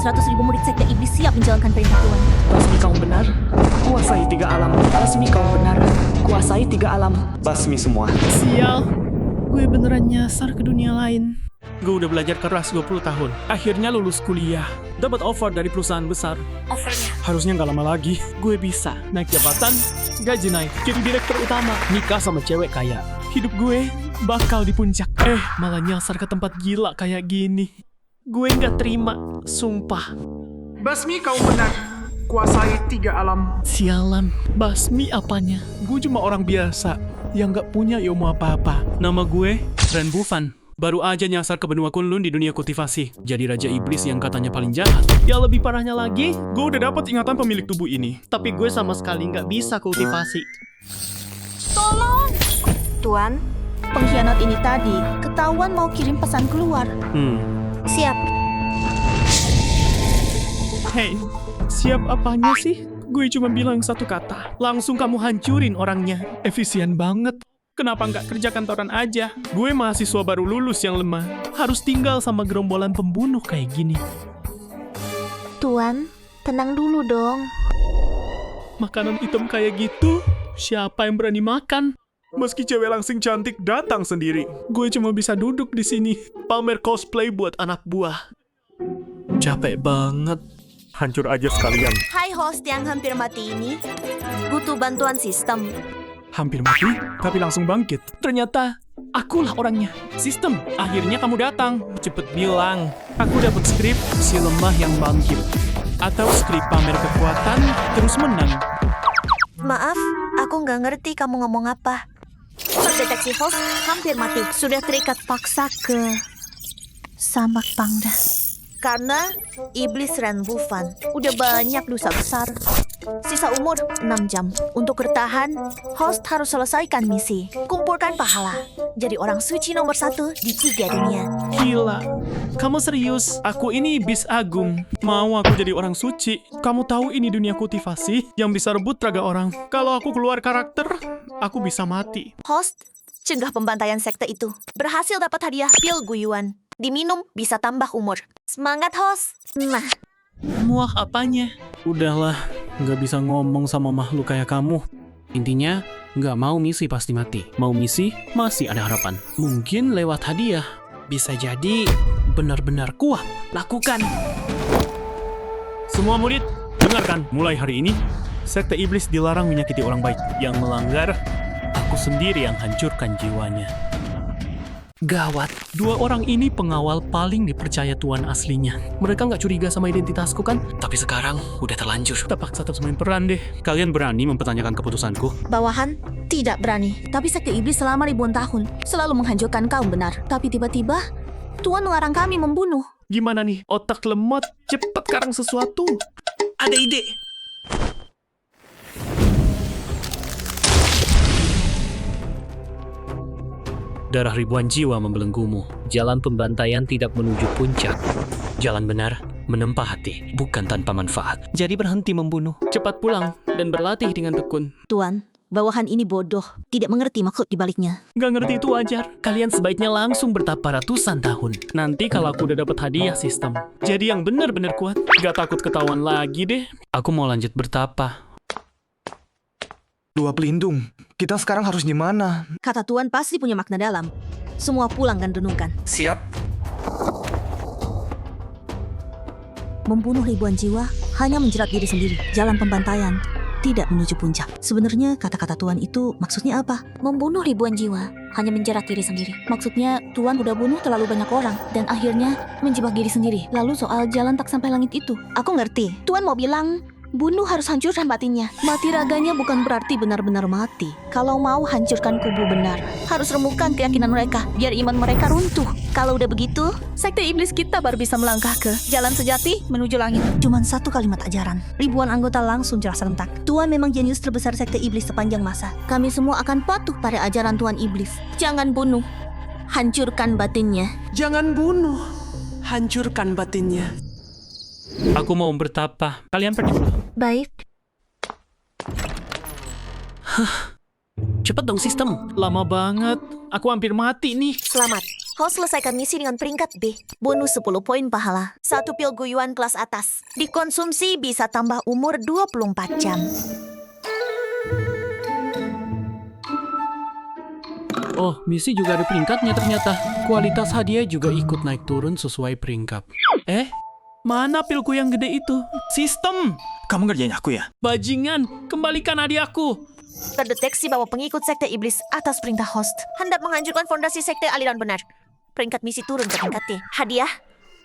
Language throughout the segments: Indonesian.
100.000 murid sekte iblis siap menjalankan perintah Tuan. Basmi kaum benar, kuasai 3 alam. Basmi kaum benar, kuasai 3 alam. Basmi semua. Sial, gue beneran nyasar ke dunia lain. Gue udah belajar keras 20 tahun. Akhirnya lulus kuliah. Dapat offer dari perusahaan besar. Offernya. Harusnya nggak lama lagi, gue bisa naik jabatan, gaji naik, jadi direktur utama, nikah sama cewek kaya. Hidup gue bakal di puncak. Malah nyasar ke tempat gila kayak gini. Gue nggak terima, sumpah. Basmi kaum benar, kuasai 3 alam. Sialan, basmi apanya? Gue cuma orang biasa yang nggak punya ilmu apa-apa. Nama gue Ren Bufan. Baru aja nyasar ke benua Kunlun di dunia kultivasi. Jadi raja iblis yang katanya paling jahat. Ya lebih parahnya lagi, gue udah dapat ingatan pemilik tubuh ini. Tapi gue sama sekali nggak bisa kultivasi. Tolong! Tuan, pengkhianat ini tadi ketahuan mau kirim pesan keluar. Siap. Hei, siap apanya sih? Gue cuma bilang satu kata. Langsung kamu hancurin orangnya. Efisien banget. Kenapa nggak kerja kantoran aja? Gue mahasiswa baru lulus yang lemah. Harus tinggal sama gerombolan pembunuh kayak gini. Tuan, tenang dulu dong. Makanan hitam kayak gitu, siapa yang berani makan? Meski cewek langsing cantik datang sendiri, gue cuma bisa duduk di sini, pamer cosplay buat anak buah. Capek banget. Hancur aja sekalian. Hai host yang hampir mati ini. Butuh bantuan sistem. Hampir mati, tapi langsung bangkit. Ternyata, akulah orangnya. Sistem, akhirnya kamu datang. Cepet bilang, aku dapat skrip si lemah yang bangkit. Atau skrip pamer kekuatan, terus menang. Maaf, aku nggak ngerti kamu ngomong apa. Terdeteksi host hampir mati. Sudah terikat paksa ke Samak Pangda. Karena iblis Ren Bufan udah banyak dosa besar. Sisa umur 6 jam. Untuk bertahan, host harus selesaikan misi. Kumpulkan pahala. Jadi orang suci nomor 1 di 3 dunia. Gila, kamu serius? Aku ini iblis agung. Mau aku jadi orang suci? Kamu tahu ini dunia kultivasi yang bisa rebut raga orang. Kalau aku keluar karakter, aku bisa mati. Host, cegah pembantaian sekte itu. Berhasil dapat hadiah pil guyuan. Diminum bisa tambah umur. Semangat, host. Nah, Muah apanya? Udahlah, nggak bisa ngomong sama makhluk kayak kamu. Intinya, nggak mau misi pasti mati. Mau misi, masih ada harapan. Mungkin lewat hadiah. Bisa jadi benar-benar kuat. Lakukan. Semua murid, dengarkan. Mulai hari ini, sekte iblis dilarang menyakiti orang baik. Yang melanggar, aku sendiri yang hancurkan jiwanya. Gawat, 2 orang ini pengawal paling dipercaya Tuan aslinya. Mereka nggak curiga sama identitasku kan? Tapi sekarang udah terlanjur. Terpaksa terus main peran deh. Kalian berani mempertanyakan keputusanku? bawahan tidak berani. Tapi sekte iblis selama ribuan tahun selalu menghancurkan kaum benar. Tapi tiba-tiba, Tuan melarang kami membunuh. Gimana nih? Otak lemot, cepet karang sesuatu. Ada ide. Darah ribuan jiwa membelenggumu. Jalan pembantaian tidak menuju puncak. Jalan benar menempa hati, bukan tanpa manfaat. Jadi berhenti membunuh. Cepat pulang dan berlatih dengan tekun. Tuan, bawahan ini bodoh. Tidak mengerti maksud dibaliknya. Gak ngerti itu wajar. Kalian sebaiknya langsung bertapa ratusan tahun. Nanti kalau aku udah dapat hadiah sistem. Jadi yang benar-benar kuat. Gak takut ketahuan lagi deh. Aku mau lanjut bertapa. Dua pelindung. Kita sekarang harus gimana? Kata Tuan pasti punya makna dalam. Semua pulang dan renungkan. Siap. Membunuh ribuan jiwa hanya menjerat diri sendiri. Jalan pembantaian tidak menuju puncak. Sebenarnya kata-kata Tuan itu maksudnya apa? Membunuh ribuan jiwa hanya menjerat diri sendiri. Maksudnya Tuan udah bunuh terlalu banyak orang dan akhirnya menjebak diri sendiri. Lalu soal jalan tak sampai langit itu, aku ngerti. Tuan mau bilang bunuh harus hancurkan batinnya. Mati raganya bukan berarti benar-benar mati. Kalau mau hancurkan kubu benar, harus remukkan keyakinan mereka, biar iman mereka runtuh. Kalau udah begitu, sekte iblis kita baru bisa melangkah ke jalan sejati menuju langit. Cuman satu kalimat ajaran. Ribuan anggota langsung jelas serentak. Tuan memang jenius terbesar sekte iblis sepanjang masa. Kami semua akan patuh pada ajaran Tuan Iblis. Jangan bunuh, hancurkan batinnya. Jangan bunuh, hancurkan batinnya. Aku mau bertapa. Kalian pergi dulu. Baik. Cepet dong sistem. Lama banget. Aku hampir mati nih. Selamat. Host selesaikan misi dengan peringkat B. Bonus 10 poin pahala. 1 pil guyuan kelas atas. Dikonsumsi bisa tambah umur 24 jam. Oh, misi juga ada peringkatnya ternyata. Kualitas hadiah juga ikut naik turun sesuai peringkat. Mana pilku yang gede itu? Sistem! Kamu ngerjain aku ya? Bajingan, kembalikan hadiahku! Terdeteksi bahwa pengikut sekte iblis atas perintah host hendak menghancurkan fondasi sekte aliran benar. Peringkat misi turun ke peringkat T. Hadiah,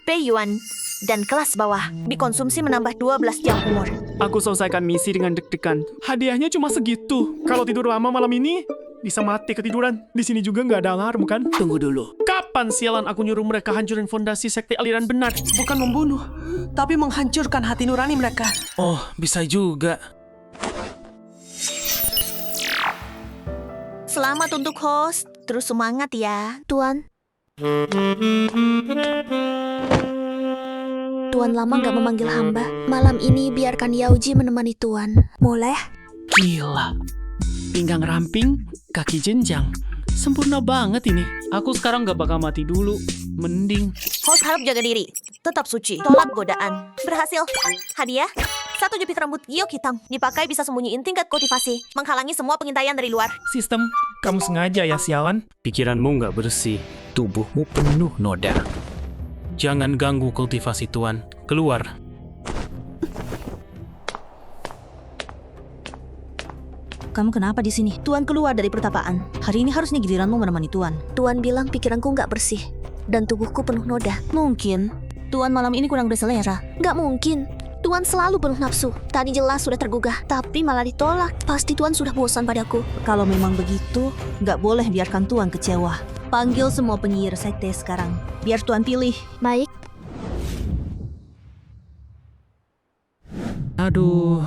P-Yuan, dan kelas bawah. Dikonsumsi menambah 12 jam umur. Aku selesaikan misi dengan deg-degan. Hadiahnya cuma segitu. Kalau tidur lama malam ini, bisa mati ketiduran. Di sini juga nggak ada alarm kan? Tunggu dulu. Kapan sialan aku nyuruh mereka hancurin fondasi sekte aliran benar? Bukan membunuh, tapi menghancurkan hati nurani mereka. Oh, bisa juga. Selamat untuk host. Terus semangat ya, Tuan. Tuan lama gak memanggil hamba. Malam ini biarkan Yaoji menemani Tuan. Boleh? Gila. Pinggang ramping, kaki jenjang. Sempurna banget ini. Aku sekarang gak bakal mati dulu. Mending. Host harap jaga diri. Tetap suci. Tolak godaan. Berhasil. Hadiah. 1 jepit rambut giok hitam. Dipakai bisa sembunyiin tingkat kultivasi. Menghalangi semua pengintaian dari luar. Sistem. Kamu sengaja ya, sialan? Pikiranmu gak bersih. Tubuhmu penuh noda. Jangan ganggu kultivasi Tuan. Keluar. Kamu kenapa di sini? Tuan keluar dari pertapaan. Hari ini harusnya giliranmu menemani Tuan. Tuan bilang pikiranku nggak bersih dan tubuhku penuh noda. Mungkin Tuan malam ini kurang berselera. Nggak mungkin. Tuan selalu penuh nafsu. Tadi jelas sudah tergugah, tapi malah ditolak. Pasti Tuan sudah bosan padaku. Kalau memang begitu, nggak boleh biarkan Tuan kecewa. Panggil semua penyihir sekte sekarang. Biar Tuan pilih. Baik. Aduh.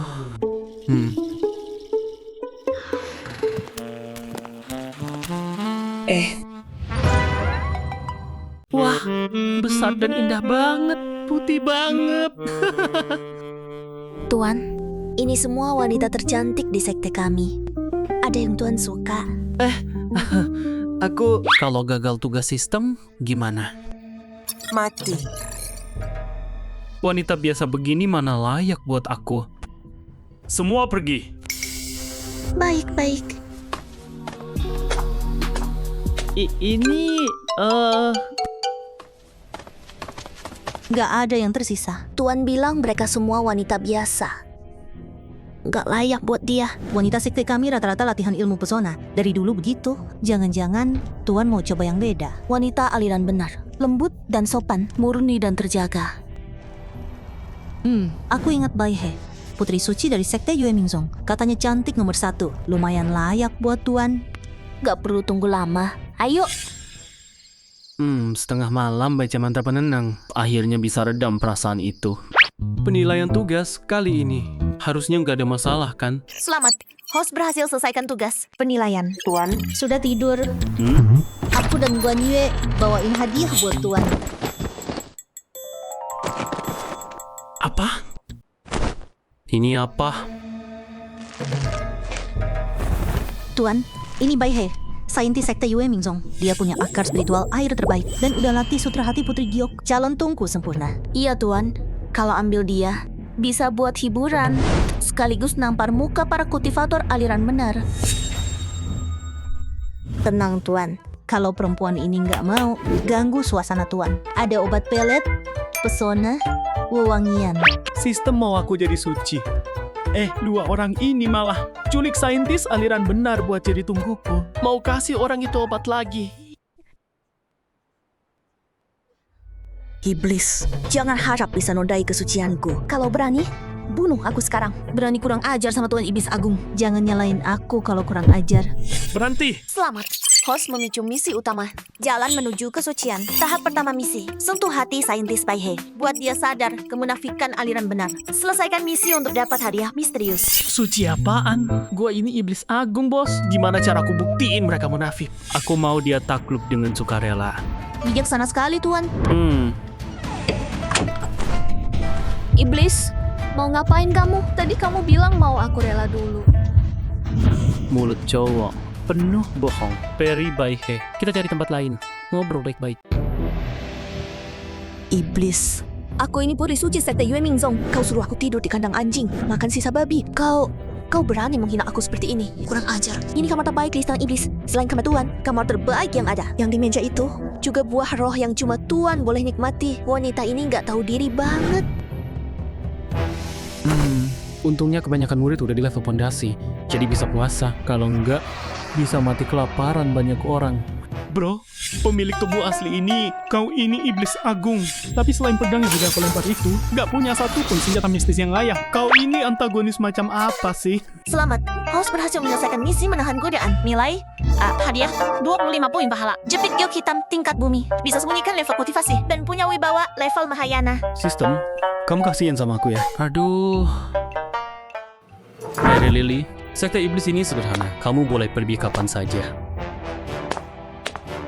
Wah, besar dan indah banget. Putih banget. Tuan, ini semua wanita tercantik di sekte kami. Ada yang Tuan suka? Aku... Kalau gagal tugas sistem, gimana? Mati. Wanita biasa begini mana layak buat aku. Semua pergi. Baik-baik. Ini, Gak ada yang tersisa. Tuan bilang mereka semua wanita biasa. Gak layak buat dia. Wanita sekte kami rata-rata latihan ilmu pesona. Dari dulu begitu. Jangan-jangan Tuan mau coba yang beda. Wanita aliran benar. Lembut dan sopan. Murni dan terjaga. Aku ingat Bai He. Putri suci dari sekte Yue Mingzong. Katanya cantik nomor 1. Lumayan layak buat Tuan. Gak perlu tunggu lama. Ayo. setengah malam baca mantra penenang. Akhirnya bisa redam perasaan itu. Penilaian tugas kali ini harusnya nggak ada masalah kan? Selamat. Host berhasil selesaikan tugas. Penilaian. Tuan, Sudah tidur. Aku dan Guan Yue bawain hadiah buat Tuan. Apa? Ini apa? Tuan, ini Bai He, saintis sekte Yue Mingzong. Dia punya akar spiritual air terbaik dan udah latih sutra hati Putri Giok, calon tungku sempurna. Iya Tuan, kalau ambil dia, bisa buat hiburan, sekaligus nampar muka para kultivator aliran benar. Tenang Tuan, kalau perempuan ini nggak mau, ganggu suasana Tuan. Ada obat pelet, pesona, wewangian. Sistem mau aku jadi suci. Dua orang ini malah culik saintis aliran benar buat jadi tungguku. Mau kasih orang itu obat lagi. Iblis, jangan harap bisa nodai kesucianku. Kalau berani, bunuh aku sekarang. Berani kurang ajar sama Tuan Iblis Agung. Jangan nyalain aku kalau kurang ajar. Berhenti. Selamat. Host memicu misi utama. Jalan menuju kesucian. Tahap pertama misi. Sentuh hati saintis Bai He. Buat dia sadar kemunafikan aliran benar. Selesaikan misi untuk dapat hadiah misterius. Suci apaan? Gua ini iblis agung, bos. Gimana cara aku buktiin mereka munafik? Aku mau dia takluk dengan sukarela. Bijaksana sekali Tuan. Iblis, mau ngapain kamu? Tadi kamu bilang mau aku rela dulu. Mulut cowok. Penuh bohong. Peri Baihe. Kita cari tempat lain. Ngobrol baik-baik. Iblis. Aku ini puri suci sekte Yue Mingzong. Kau suruh aku tidur di kandang anjing, makan sisa babi. Kau berani menghina aku seperti ini. Kurang ajar. Ini kamar terbaik di istana iblis. Selain kamar Tuan, kamar terbaik yang ada. Yang di meja itu juga buah roh yang cuma Tuan boleh nikmati. Wanita ini nggak tahu diri banget. Untungnya kebanyakan murid udah di level pondasi. Jadi bisa puasa. Kalau enggak, bisa mati kelaparan banyak orang. Bro, pemilik tubuh asli ini, kau ini iblis agung. Tapi selain pedang yang sudah aku lempar itu, nggak punya satupun senjata mistis yang layak. Kau ini antagonis macam apa sih? Selamat, host berhasil menyelesaikan misi menahan godaan. Nilai hadiah 25 poin pahala. Jepit giok hitam tingkat bumi. Bisa sembunyikan level motivasi dan punya wibawa level Mahayana. Sistem, kamu kasihan sama aku ya? Aduh. Mary Lily, sekte iblis ini sederhana. Kamu boleh pergi kapan saja.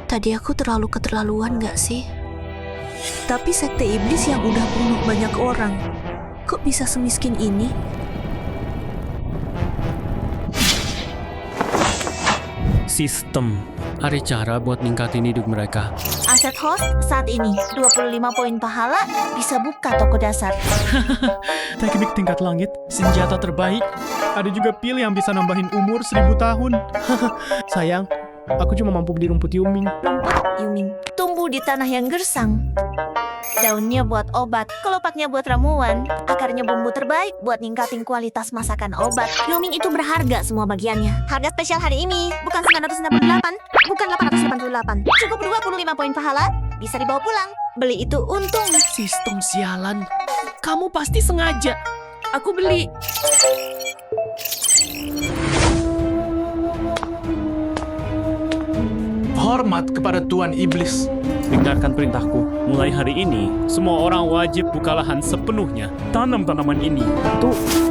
Tadi aku terlalu keterlaluan gak sih? Tapi sekte iblis yang udah bunuh banyak orang, kok bisa semiskin ini? Sistem, ada cara buat ningkatin hidup mereka. Aset host saat ini 25 poin pahala bisa buka toko dasar. Teknik tingkat langit, senjata terbaik. Ada juga pil yang bisa nambahin umur 1000 tahun. Sayang, aku cuma mampu beli rumput Yuming. Rumput Yuming tumbuh di tanah yang gersang. Daunnya buat obat, kelopaknya buat ramuan, akarnya bumbu terbaik buat ningkatin kualitas masakan obat. Yuming itu berharga semua bagiannya. Harga spesial hari ini bukan 998, bukan 898, cukup 25 poin pahala, bisa dibawa pulang. Beli itu untung. Sistem sialan. Kamu pasti sengaja. Aku beli. Hormat kepada Tuan Iblis. Dengarkan perintahku. Mulai hari ini, semua orang wajib buka lahan sepenuhnya. Tanam tanaman ini.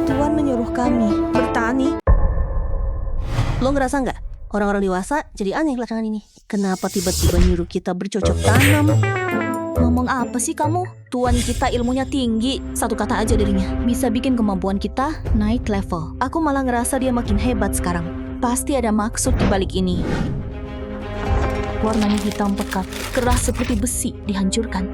Tuan menyuruh kami bertani. Lo ngerasa nggak? Orang-orang dewasa jadi aneh belakangan ini. Kenapa tiba-tiba nyuruh kita bercocok tanam? Ngomong apa sih kamu? Tuan kita ilmunya tinggi. Satu kata aja dirinya. Bisa bikin kemampuan kita naik level. Aku malah ngerasa dia makin hebat sekarang. Pasti ada maksud di balik ini. Warnanya hitam pekat, keras seperti besi, dihancurkan.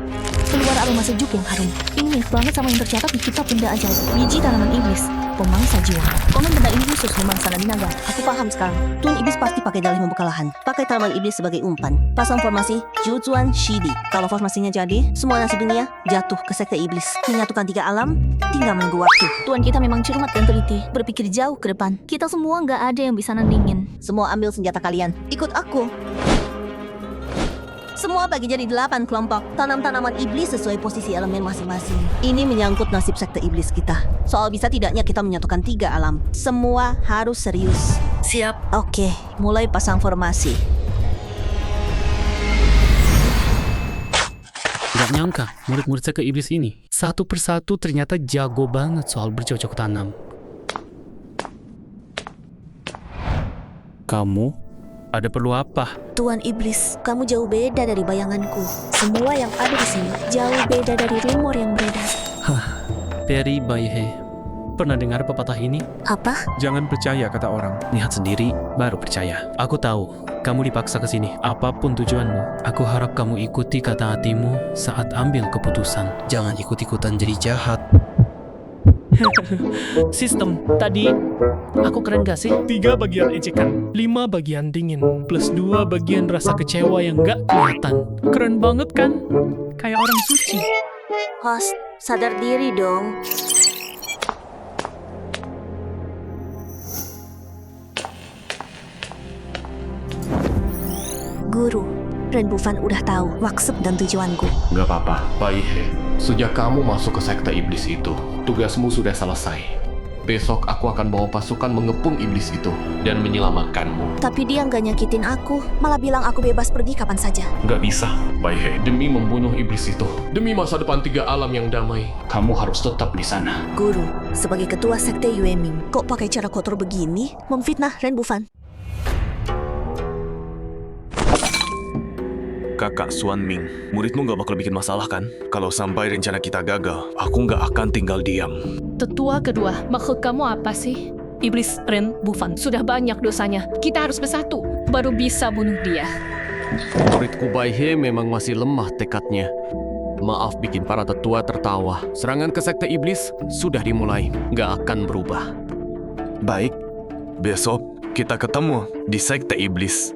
Keluar aroma sejuk yang harum. Ini mirip banget sama yang tercatat di kitab benda ajaib. Biji tanaman iblis, pemangsa jiwa. Konon benda ini khusus memangsa nabi naga. Aku paham sekarang. Tuan iblis pasti pakai dalih membuka lahan. Pakai tanaman iblis sebagai umpan. Pasang formasi Juzuan Shidi. Kalau formasinya jadi, semua nasib dunia jatuh ke sekte iblis. Menyatukan 3 alam, tinggal menunggu waktu. Tuan kita memang cermat dan teliti, berpikir jauh ke depan. Kita semua nggak ada yang bisa nandingin. Semua ambil senjata kalian. Ikut aku. Semua bagi jadi 8 kelompok. Tanam tanaman iblis sesuai posisi elemen masing-masing. Ini menyangkut nasib sekte iblis kita. Soal bisa tidaknya kita menyatukan 3 alam. Semua harus serius. Siap. Oke, mulai pasang formasi. Gak nyangka, murid-murid sekte iblis ini satu persatu ternyata jago banget soal bercocok tanam. Kamu? Ada perlu apa? Tuan iblis, kamu jauh beda dari bayanganku. Semua yang ada di sini jauh beda dari rumor yang beredar. Peri Baihe. Pernah dengar pepatah ini? Apa? Jangan percaya kata orang. Lihat sendiri, baru percaya. Aku tahu, kamu dipaksa ke sini. Apapun tujuanmu, aku harap kamu ikuti kata hatimu saat ambil keputusan. Jangan ikut-ikutan jadi jahat. Sistem, tadi aku keren gak sih? 3 bagian ejekan, 5 bagian dingin, plus 2 bagian rasa kecewa yang gak kelihatan. Keren banget kan? Kayak orang suci. Host, sadar diri dong. Guru, Ren Bufan udah tahu maksud dan tujuanku. Gak apa-apa, Baihe. Sejak kamu masuk ke sekte iblis itu, tugasmu sudah selesai. Besok aku akan bawa pasukan mengepung iblis itu dan menyelamatkanmu. Tapi dia nggak nyakitin aku, malah bilang aku bebas pergi kapan saja. Gak bisa, Baihe. Demi membunuh iblis itu, demi masa depan 3 alam yang damai, kamu harus tetap di sana. Guru, sebagai ketua sekte Yue Ming, kok pakai cara kotor begini? Memfitnah Ren Bufan. Kakak Suan Ming, muridmu gak bakal bikin masalah kan? Kalau sampai rencana kita gagal, aku gak akan tinggal diam. Tetua kedua, maksud kamu apa sih? Iblis Ren Bufan sudah banyak dosanya. Kita harus bersatu, baru bisa bunuh dia. Muridku Baihe memang masih lemah tekadnya. Maaf bikin para tetua tertawa. Serangan ke sekte iblis sudah dimulai, nggak akan berubah. Baik, besok kita ketemu di sekte iblis.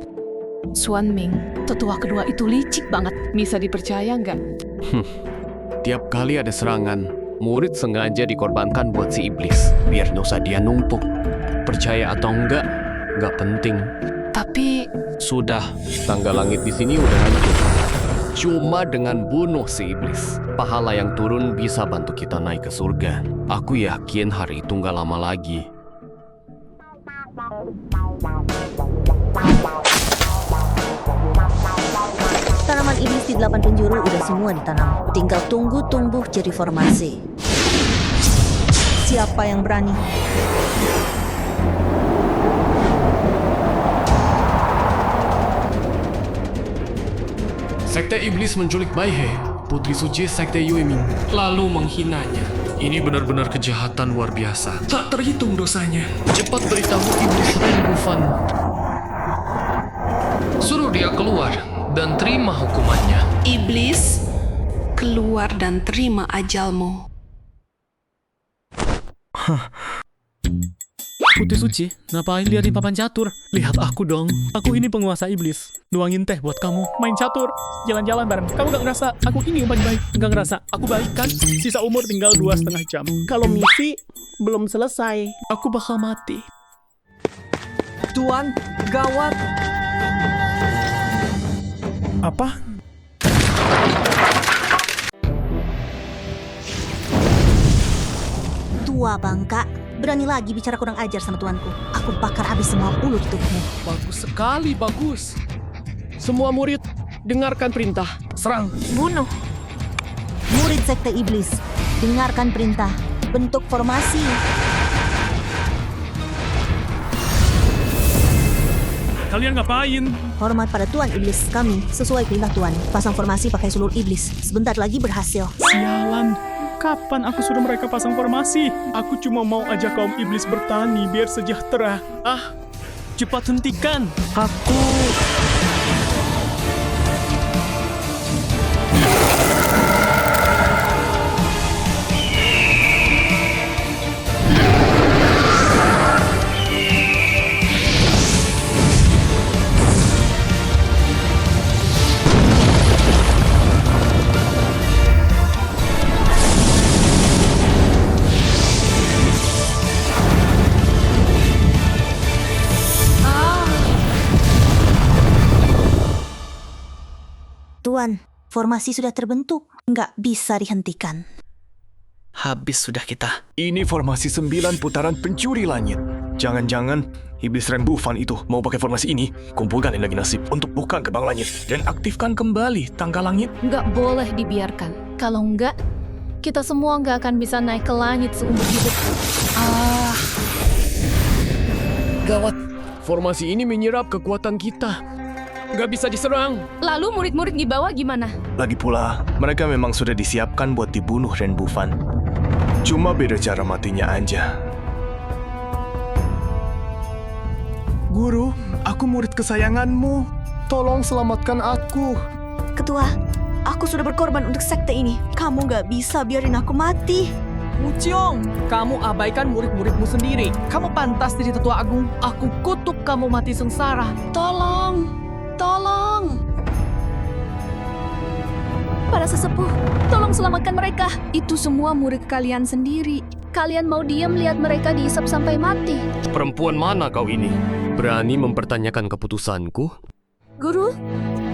Suan Ming, tetua kedua itu licik banget. Bisa dipercaya nggak? Tiap kali ada serangan, murid sengaja dikorbankan buat si iblis, biar dosa dia numpuk. Percaya atau nggak penting. Tapi Sudah, tangga langit di sini udah hancur. Cuma dengan bunuh si iblis, pahala yang turun bisa bantu kita naik ke surga. Aku yakin hari itu nggak lama lagi. Tanaman iblis di 8 penjuru udah semua ditanam. Tinggal tunggu tumbuh jadi formasi. Siapa yang berani? Sekte iblis menculik Baihe, putri suci sekte Yueming, lalu menghinanya. Ini benar-benar kejahatan luar biasa. Tak terhitung dosanya. Cepat beritahu iblis Ren Bufan. Suruh dia keluar dan terima hukumannya. Iblis, keluar dan terima ajalmu. Putri suci, ngapain liatin papan catur? Lihat aku dong, aku ini penguasa iblis. Nuangin teh buat kamu, main catur, jalan-jalan bareng. Kamu gak ngerasa aku ini yang paling baik? Gak ngerasa, aku baik kan? Sisa umur tinggal 2,5 jam. Kalau misi belum selesai, aku bakal mati. Tuan, gawat. Apa? Tua bangka, berani lagi bicara kurang ajar sama tuanku. Aku bakar habis semua ulu di tubuhmu. Bagus sekali, bagus. Semua murid, dengarkan perintah. Serang. Bunuh. Murid sekte iblis, dengarkan perintah. Bentuk formasi. Kalian ngapain? Hormat pada tuan iblis kami sesuai perintah tuan. Pasang formasi pakai seluruh iblis. Sebentar lagi berhasil. Sialan. Kapan aku suruh mereka pasang formasi? Aku cuma mau ajak kaum iblis bertani biar sejahtera. Ah, cepat hentikan. Aku... Tuan, formasi sudah terbentuk. Nggak bisa dihentikan. Habis sudah kita. Ini formasi 9 putaran pencuri langit. Jangan-jangan iblis Ren Bufan itu mau pakai formasi ini, kumpulkan energi nasib untuk buka gerbang langit dan aktifkan kembali tangga langit. nggak boleh dibiarkan. Kalau nggak, kita semua nggak akan bisa naik ke langit seumur hidup. Gawat, formasi ini menyerap kekuatan kita. Gak bisa diserang. Lalu murid-murid di bawah gimana? Lagi pula, mereka memang sudah disiapkan buat dibunuh Ren Bufan. Cuma beda cara matinya aja. Guru, aku murid kesayanganmu. Tolong selamatkan aku. Ketua, aku sudah berkorban untuk sekte ini. Kamu nggak bisa biarin aku mati. Muciong, kamu abaikan murid-muridmu sendiri. Kamu pantas jadi tetua agung. Aku kutuk kamu mati sengsara. Tolong. Tolong! Para sesepuh, tolong selamatkan mereka. Itu semua murid kalian sendiri. Kalian mau diam lihat mereka dihisap sampai mati? Perempuan mana kau ini? Berani mempertanyakan keputusanku? Guru,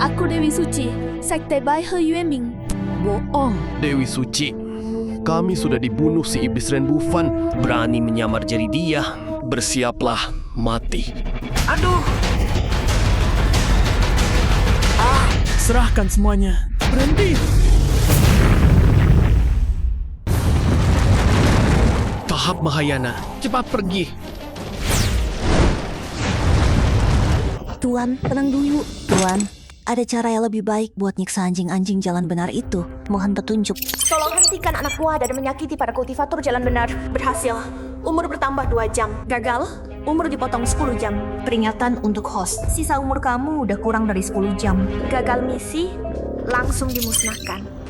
aku Dewi Suci, sekte Baihe Yueming. Bohong. Dewi Suci, kami sudah dibunuh si iblis Ren Bufan. Berani menyamar jadi dia. Bersiaplah mati. Aduh! Serahkan semuanya. Berhenti. Tahap Mahayana, cepat pergi. Tuan, tenang dulu. Tuan, Ada cara yang lebih baik buat nyiksa anjing-anjing jalan benar itu. Mohon petunjuk. Tolong hentikan anak buah dari menyakiti para kultivator jalan benar. Berhasil. Umur bertambah 2 jam. Gagal. Umur dipotong 10 jam. Peringatan untuk host. Sisa umur kamu udah kurang dari 10 jam. Gagal misi. Langsung dimusnahkan.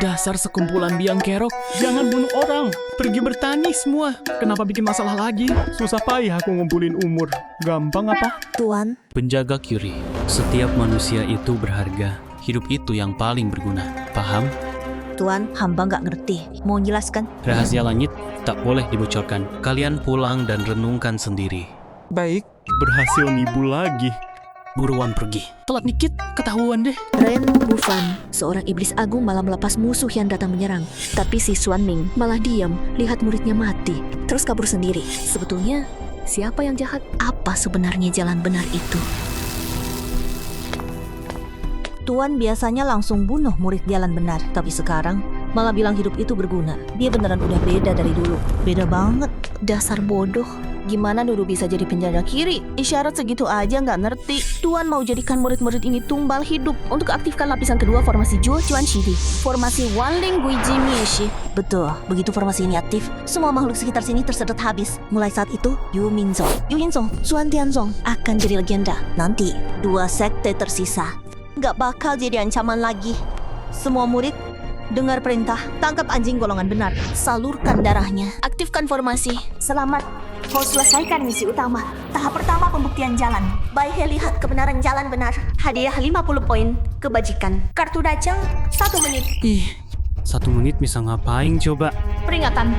Dasar sekumpulan biang kerok. Jangan bunuh orang. Pergi bertani semua. Kenapa bikin masalah lagi? Susah payah aku ngumpulin umur. Gampang apa? Tuan, Penjaga Curie, setiap manusia itu berharga. Hidup itu yang paling berguna. Paham? Tuan, hamba nggak ngerti. Mau jelaskan? Rahasia langit tak boleh dibocorkan. Kalian pulang dan renungkan sendiri. Baik. Berhasil nipu lagi. Buruan pergi. Telat dikit, ketahuan deh. Ren Bufan, seorang iblis agung malah melepas musuh yang datang menyerang. Tapi si Xuan Ming malah diam, lihat muridnya mati, terus kabur sendiri. Sebetulnya, siapa yang jahat? Apa sebenarnya jalan benar itu? Tuan biasanya langsung bunuh murid jalan benar, tapi sekarang malah bilang hidup itu berguna. Dia beneran udah beda dari dulu. Beda banget. Dasar bodoh. Gimana dulu bisa jadi penjaga kiri? Isyarat segitu aja nggak ngerti. Tuan mau jadikan murid-murid ini tumbal hidup untuk aktifkan lapisan kedua formasi Zuo Chuan Shidi. Formasi Wanling Guiji Mieshi. Betul, begitu formasi ini aktif, semua makhluk sekitar sini tersedot habis. Mulai saat itu, Yu Minzong, Yu Yinzong, Xuan Tianzong akan jadi legenda. Nanti, 2 sekte tersisa nggak bakal jadi ancaman lagi. Semua murid dengar perintah, tangkap anjing golongan benar, salurkan darahnya, aktifkan formasi. Selamat, host selesaikan misi utama. Tahap pertama pembuktian jalan. Baihe lihat kebenaran jalan benar. Hadiah 50 poin, kebajikan. Kartu dajang 1 menit. Ih, 1 menit bisa ngapain coba? Peringatan,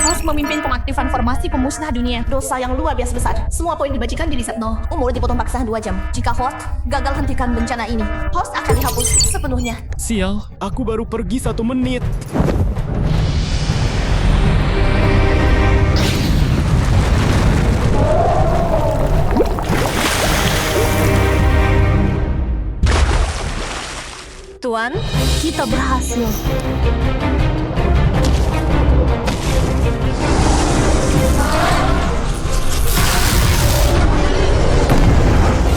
host memimpin pengaktifan formasi pemusnah dunia. Dosa yang luar biasa besar. Semua poin dibajikan di reset 0. Umur dipotong paksa 2 jam. Jika host gagal hentikan bencana ini, host akan dihapus sepenuhnya. Sial, aku baru pergi 1 menit. Tuan, kita berhasil.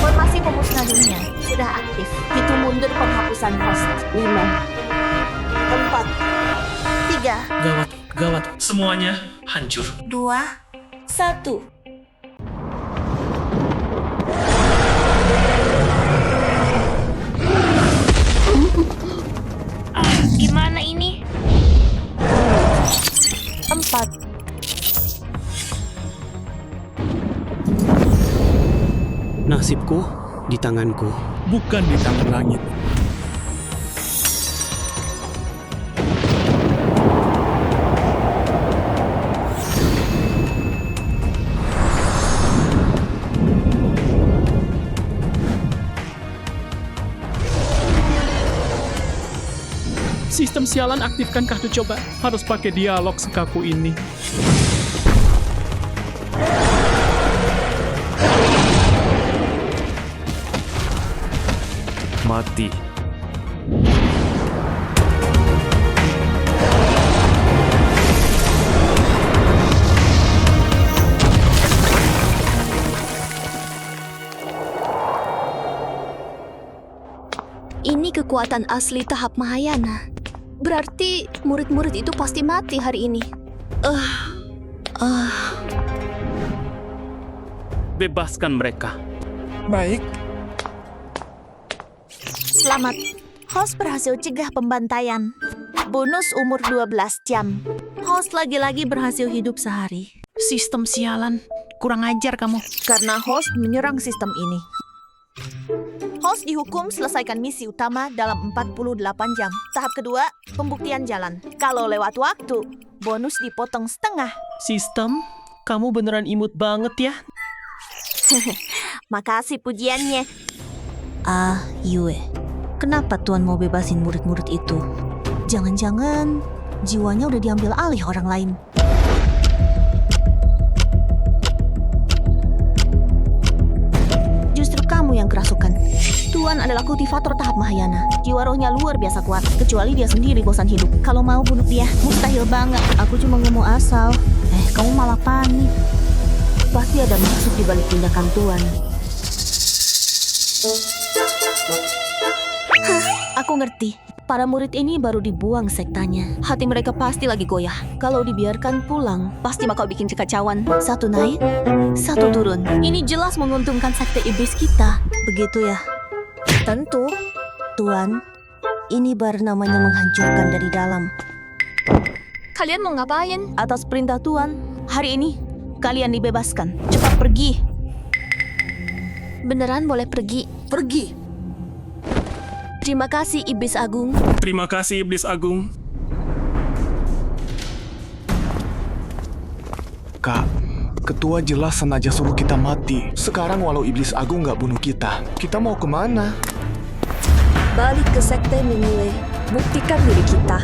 Formasi pemusnah dunia sudah aktif. Hitung mundur penghapusan host. 5, 4, 3, Gawat, gawat. Semuanya hancur. 2, 1. Gimana ini? 4. Nasibku di tanganku. Bukan di tangan langit. Sistem sialan aktifkan kartu coba. Harus pakai dialog sekaku ini. Mati. Ini kekuatan asli tahap Mahayana. Berarti murid-murid itu pasti mati hari ini. Bebaskan mereka. Baik. Selamat, host berhasil cegah pembantaian. Bonus umur 12 jam. Host lagi-lagi berhasil hidup sehari. Sistem sialan. Kurang ajar kamu. Karena host menyerang sistem ini. Host dihukum selesaikan misi utama dalam 48 jam. Tahap kedua, pembuktian jalan. Kalau lewat waktu, bonus dipotong setengah. Sistem, kamu beneran imut banget ya. Makasih pujiannya. Yue. Kenapa Tuan mau bebasin murid-murid itu? Jangan-jangan jiwanya udah diambil alih orang lain. Justru kamu yang kerasukan. Tuan adalah kultivator tahap Mahayana. Jiwa rohnya luar biasa kuat. Kecuali dia sendiri bosan hidup. Kalau mau bunuh dia, mustahil banget. Aku cuma ngomong asal. Kamu malah panik. Pasti ada maksud di balik tindakan Tuan. Aku ngerti. Para murid ini baru dibuang sektanya. Hati mereka pasti lagi goyah. Kalau dibiarkan pulang, pasti bakal bikin kekacauan. Satu naik, satu turun. Ini jelas menguntungkan sekte iblis kita. Begitu ya? Tentu. Tuan, ini baru namanya menghancurkan dari dalam. Kalian mau ngapain? Atas perintah Tuan, hari ini kalian dibebaskan. Cepat pergi. Beneran boleh pergi? Pergi. Terima kasih, Iblis Agung. Terima kasih, Iblis Agung. Kak, ketua jelas sengaja suruh kita mati. Sekarang walau Iblis Agung nggak bunuh kita mau kemana? Balik ke sekte Mingyue. Buktikan diri kita.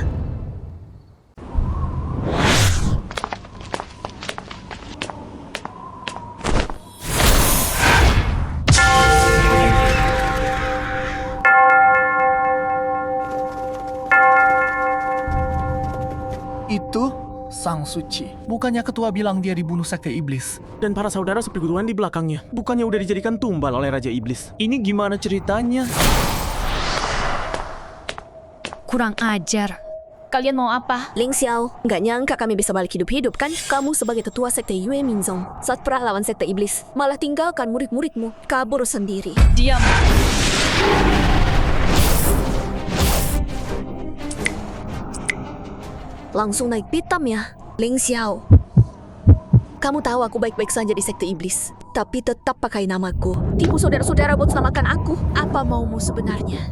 Itu Sang Suci. Bukannya ketua bilang dia dibunuh sekte iblis? Dan para saudara seperguruan di belakangnya. Bukannya udah dijadikan tumbal oleh Raja Iblis. Ini gimana ceritanya? Kurang ajar. Kalian mau apa? Ling Xiao, nggak nyangka kami bisa balik hidup-hidup kan? Kamu sebagai ketua sekte Yue Minzong, saat perang lawan sekte iblis, malah tinggalkan murid-muridmu, kabur sendiri. Diam. Langsung naik pitam ya, Ling Xiao. Kamu tahu aku baik-baik saja di sekte iblis, tapi tetap pakai namaku. Tipu saudara-saudara buat selamatkan aku. Apa maumu sebenarnya?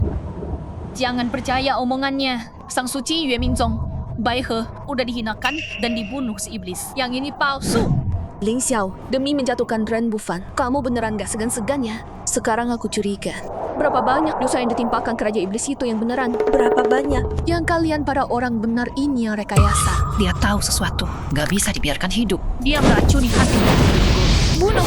Jangan percaya omongannya. Sang Suci Yue Minzong, Bai He udah dihinakan dan dibunuh si iblis. Yang ini palsu. Ling Xiao, demi menjatuhkan Ren Bufan, kamu beneran gak segan-segan ya? Sekarang aku curiga. Berapa banyak dosa yang ditimpakan ke Raja Iblis itu yang beneran? Berapa banyak? Yang kalian para orang benar ini yang rekayasa. Dia tahu sesuatu. Gak bisa dibiarkan hidup. Dia meracuni hati. Bunuh.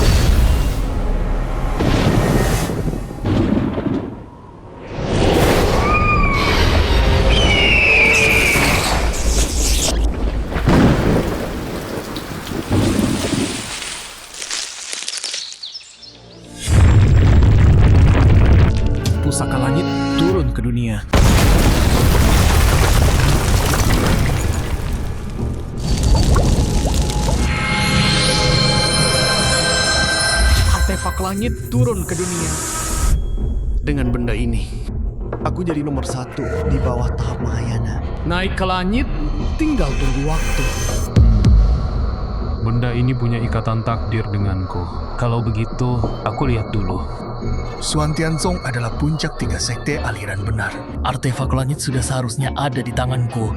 Pusaka langit turun ke dunia. Artefak langit turun ke dunia. Dengan benda ini, Aku jadi nomor 1 di bawah tahap Mahayana. Naik ke langit, tinggal tunggu waktu. Benda ini punya ikatan takdir denganku. Kalau begitu, aku lihat dulu. Suan Tianzong adalah puncak 3 sekte aliran benar. Artefak langit sudah seharusnya ada di tanganku.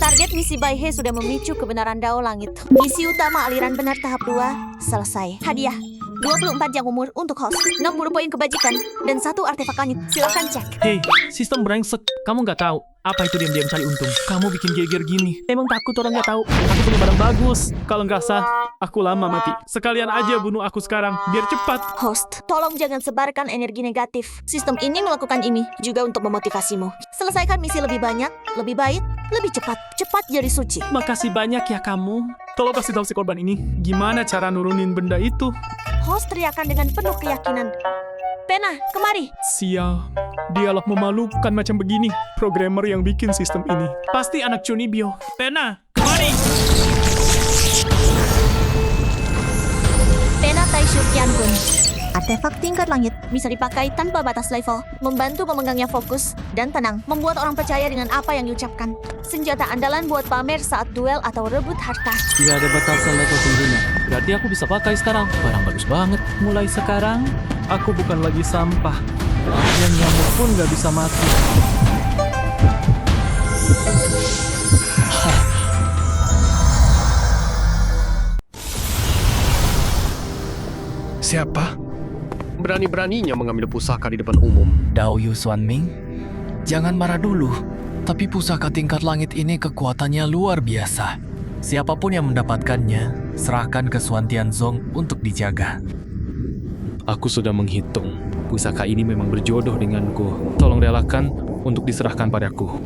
Target misi Bai He sudah memicu kebenaran Dao Langit. Misi utama aliran benar tahap 2 selesai. Hadiah 24 jam umur untuk host, 60 poin kebajikan, dan 1 artefak langit. Silakan cek. Hei, sistem brengsek. Kamu nggak tahu apa itu diam-diam cari untung. Kamu bikin geger gini. Emang takut orang nggak tahu? Aku punya barang bagus. Kalau nggak sah, aku lama mati. Sekalian aja bunuh aku sekarang, biar cepat. Host, tolong jangan sebarkan energi negatif. Sistem ini melakukan ini juga untuk memotivasimu. Selesaikan misi lebih banyak, lebih baik, lebih cepat. Cepat jadi suci. Makasih banyak ya kamu. Tolong kasih tahu si korban ini, gimana cara nurunin benda itu. Host teriakan dengan penuh keyakinan. Pena, kemari. Sial, dialog memalukan macam begini. Programmer yang bikin sistem ini pasti anak Chunibyo. Pena, kemari. Pena Taishu Tiangun. Artefak tingkat langit bisa dipakai tanpa batas level, membantu memegangnya fokus dan tenang, membuat orang percaya dengan apa yang diucapkan. Senjata andalan buat pamer saat duel atau rebut harta. Tidak ada batasan level pengguna. Berarti aku bisa pakai sekarang. Barang bagus banget. Mulai sekarang, aku bukan lagi sampah. Yang nyamuk pun gak bisa mati. Siapa? berani-beraninya mengambil pusaka di depan umum. Dao Yu Xuan Ming, jangan marah dulu. Tapi pusaka tingkat langit ini kekuatannya luar biasa. Siapapun yang mendapatkannya, serahkan ke Suan Tianzong untuk dijaga. Aku sudah menghitung. Pusaka ini memang berjodoh denganku. Tolong relakan untuk diserahkan padaku.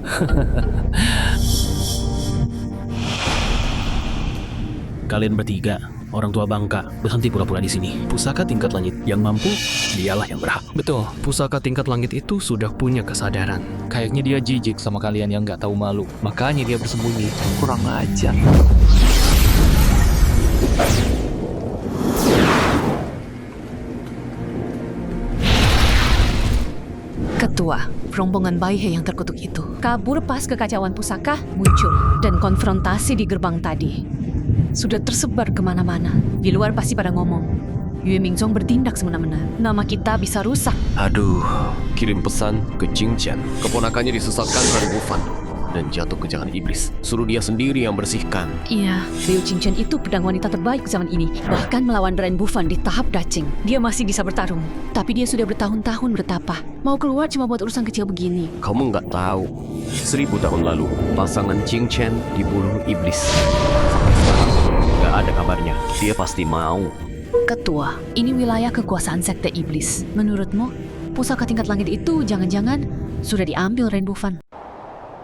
Kalian bertiga, orang tua bangka, berhenti pura-pura di sini. Pusaka tingkat langit yang mampu, dialah yang berhak. Betul, pusaka tingkat langit itu sudah punya kesadaran. Kayaknya dia jijik sama kalian yang nggak tahu malu. Makanya dia bersembunyi. Kurang ajar. Ketua, rombongan Baihe yang terkutuk itu kabur pas kekacauan pusaka muncul dan konfrontasi di gerbang tadi. Sudah tersebar kemana-mana. Di luar pasti pada ngomong, Yue Mingzong bertindak semena-mena. Nama kita bisa rusak. Aduh, kirim pesan ke Jing Chen. Keponakannya disesatkan Ren Bufan dan jatuh ke jalan iblis. Suruh dia sendiri yang bersihkan. Iya, Liu Qingchen itu pedang wanita terbaik zaman ini. Bahkan melawan Ren Bufan di tahap dacing. Dia masih bisa bertarung. Tapi dia sudah bertahun-tahun bertapa. Mau keluar cuma buat urusan kecil begini. Kamu nggak tahu, 1000 tahun lalu pasangan Jing Chen dibunuh iblis. Nggak ada kabarnya. Dia pasti mau. Ketua, ini wilayah kekuasaan sekte iblis. Menurutmu, pusaka tingkat langit itu jangan-jangan sudah diambil Ren Bufan?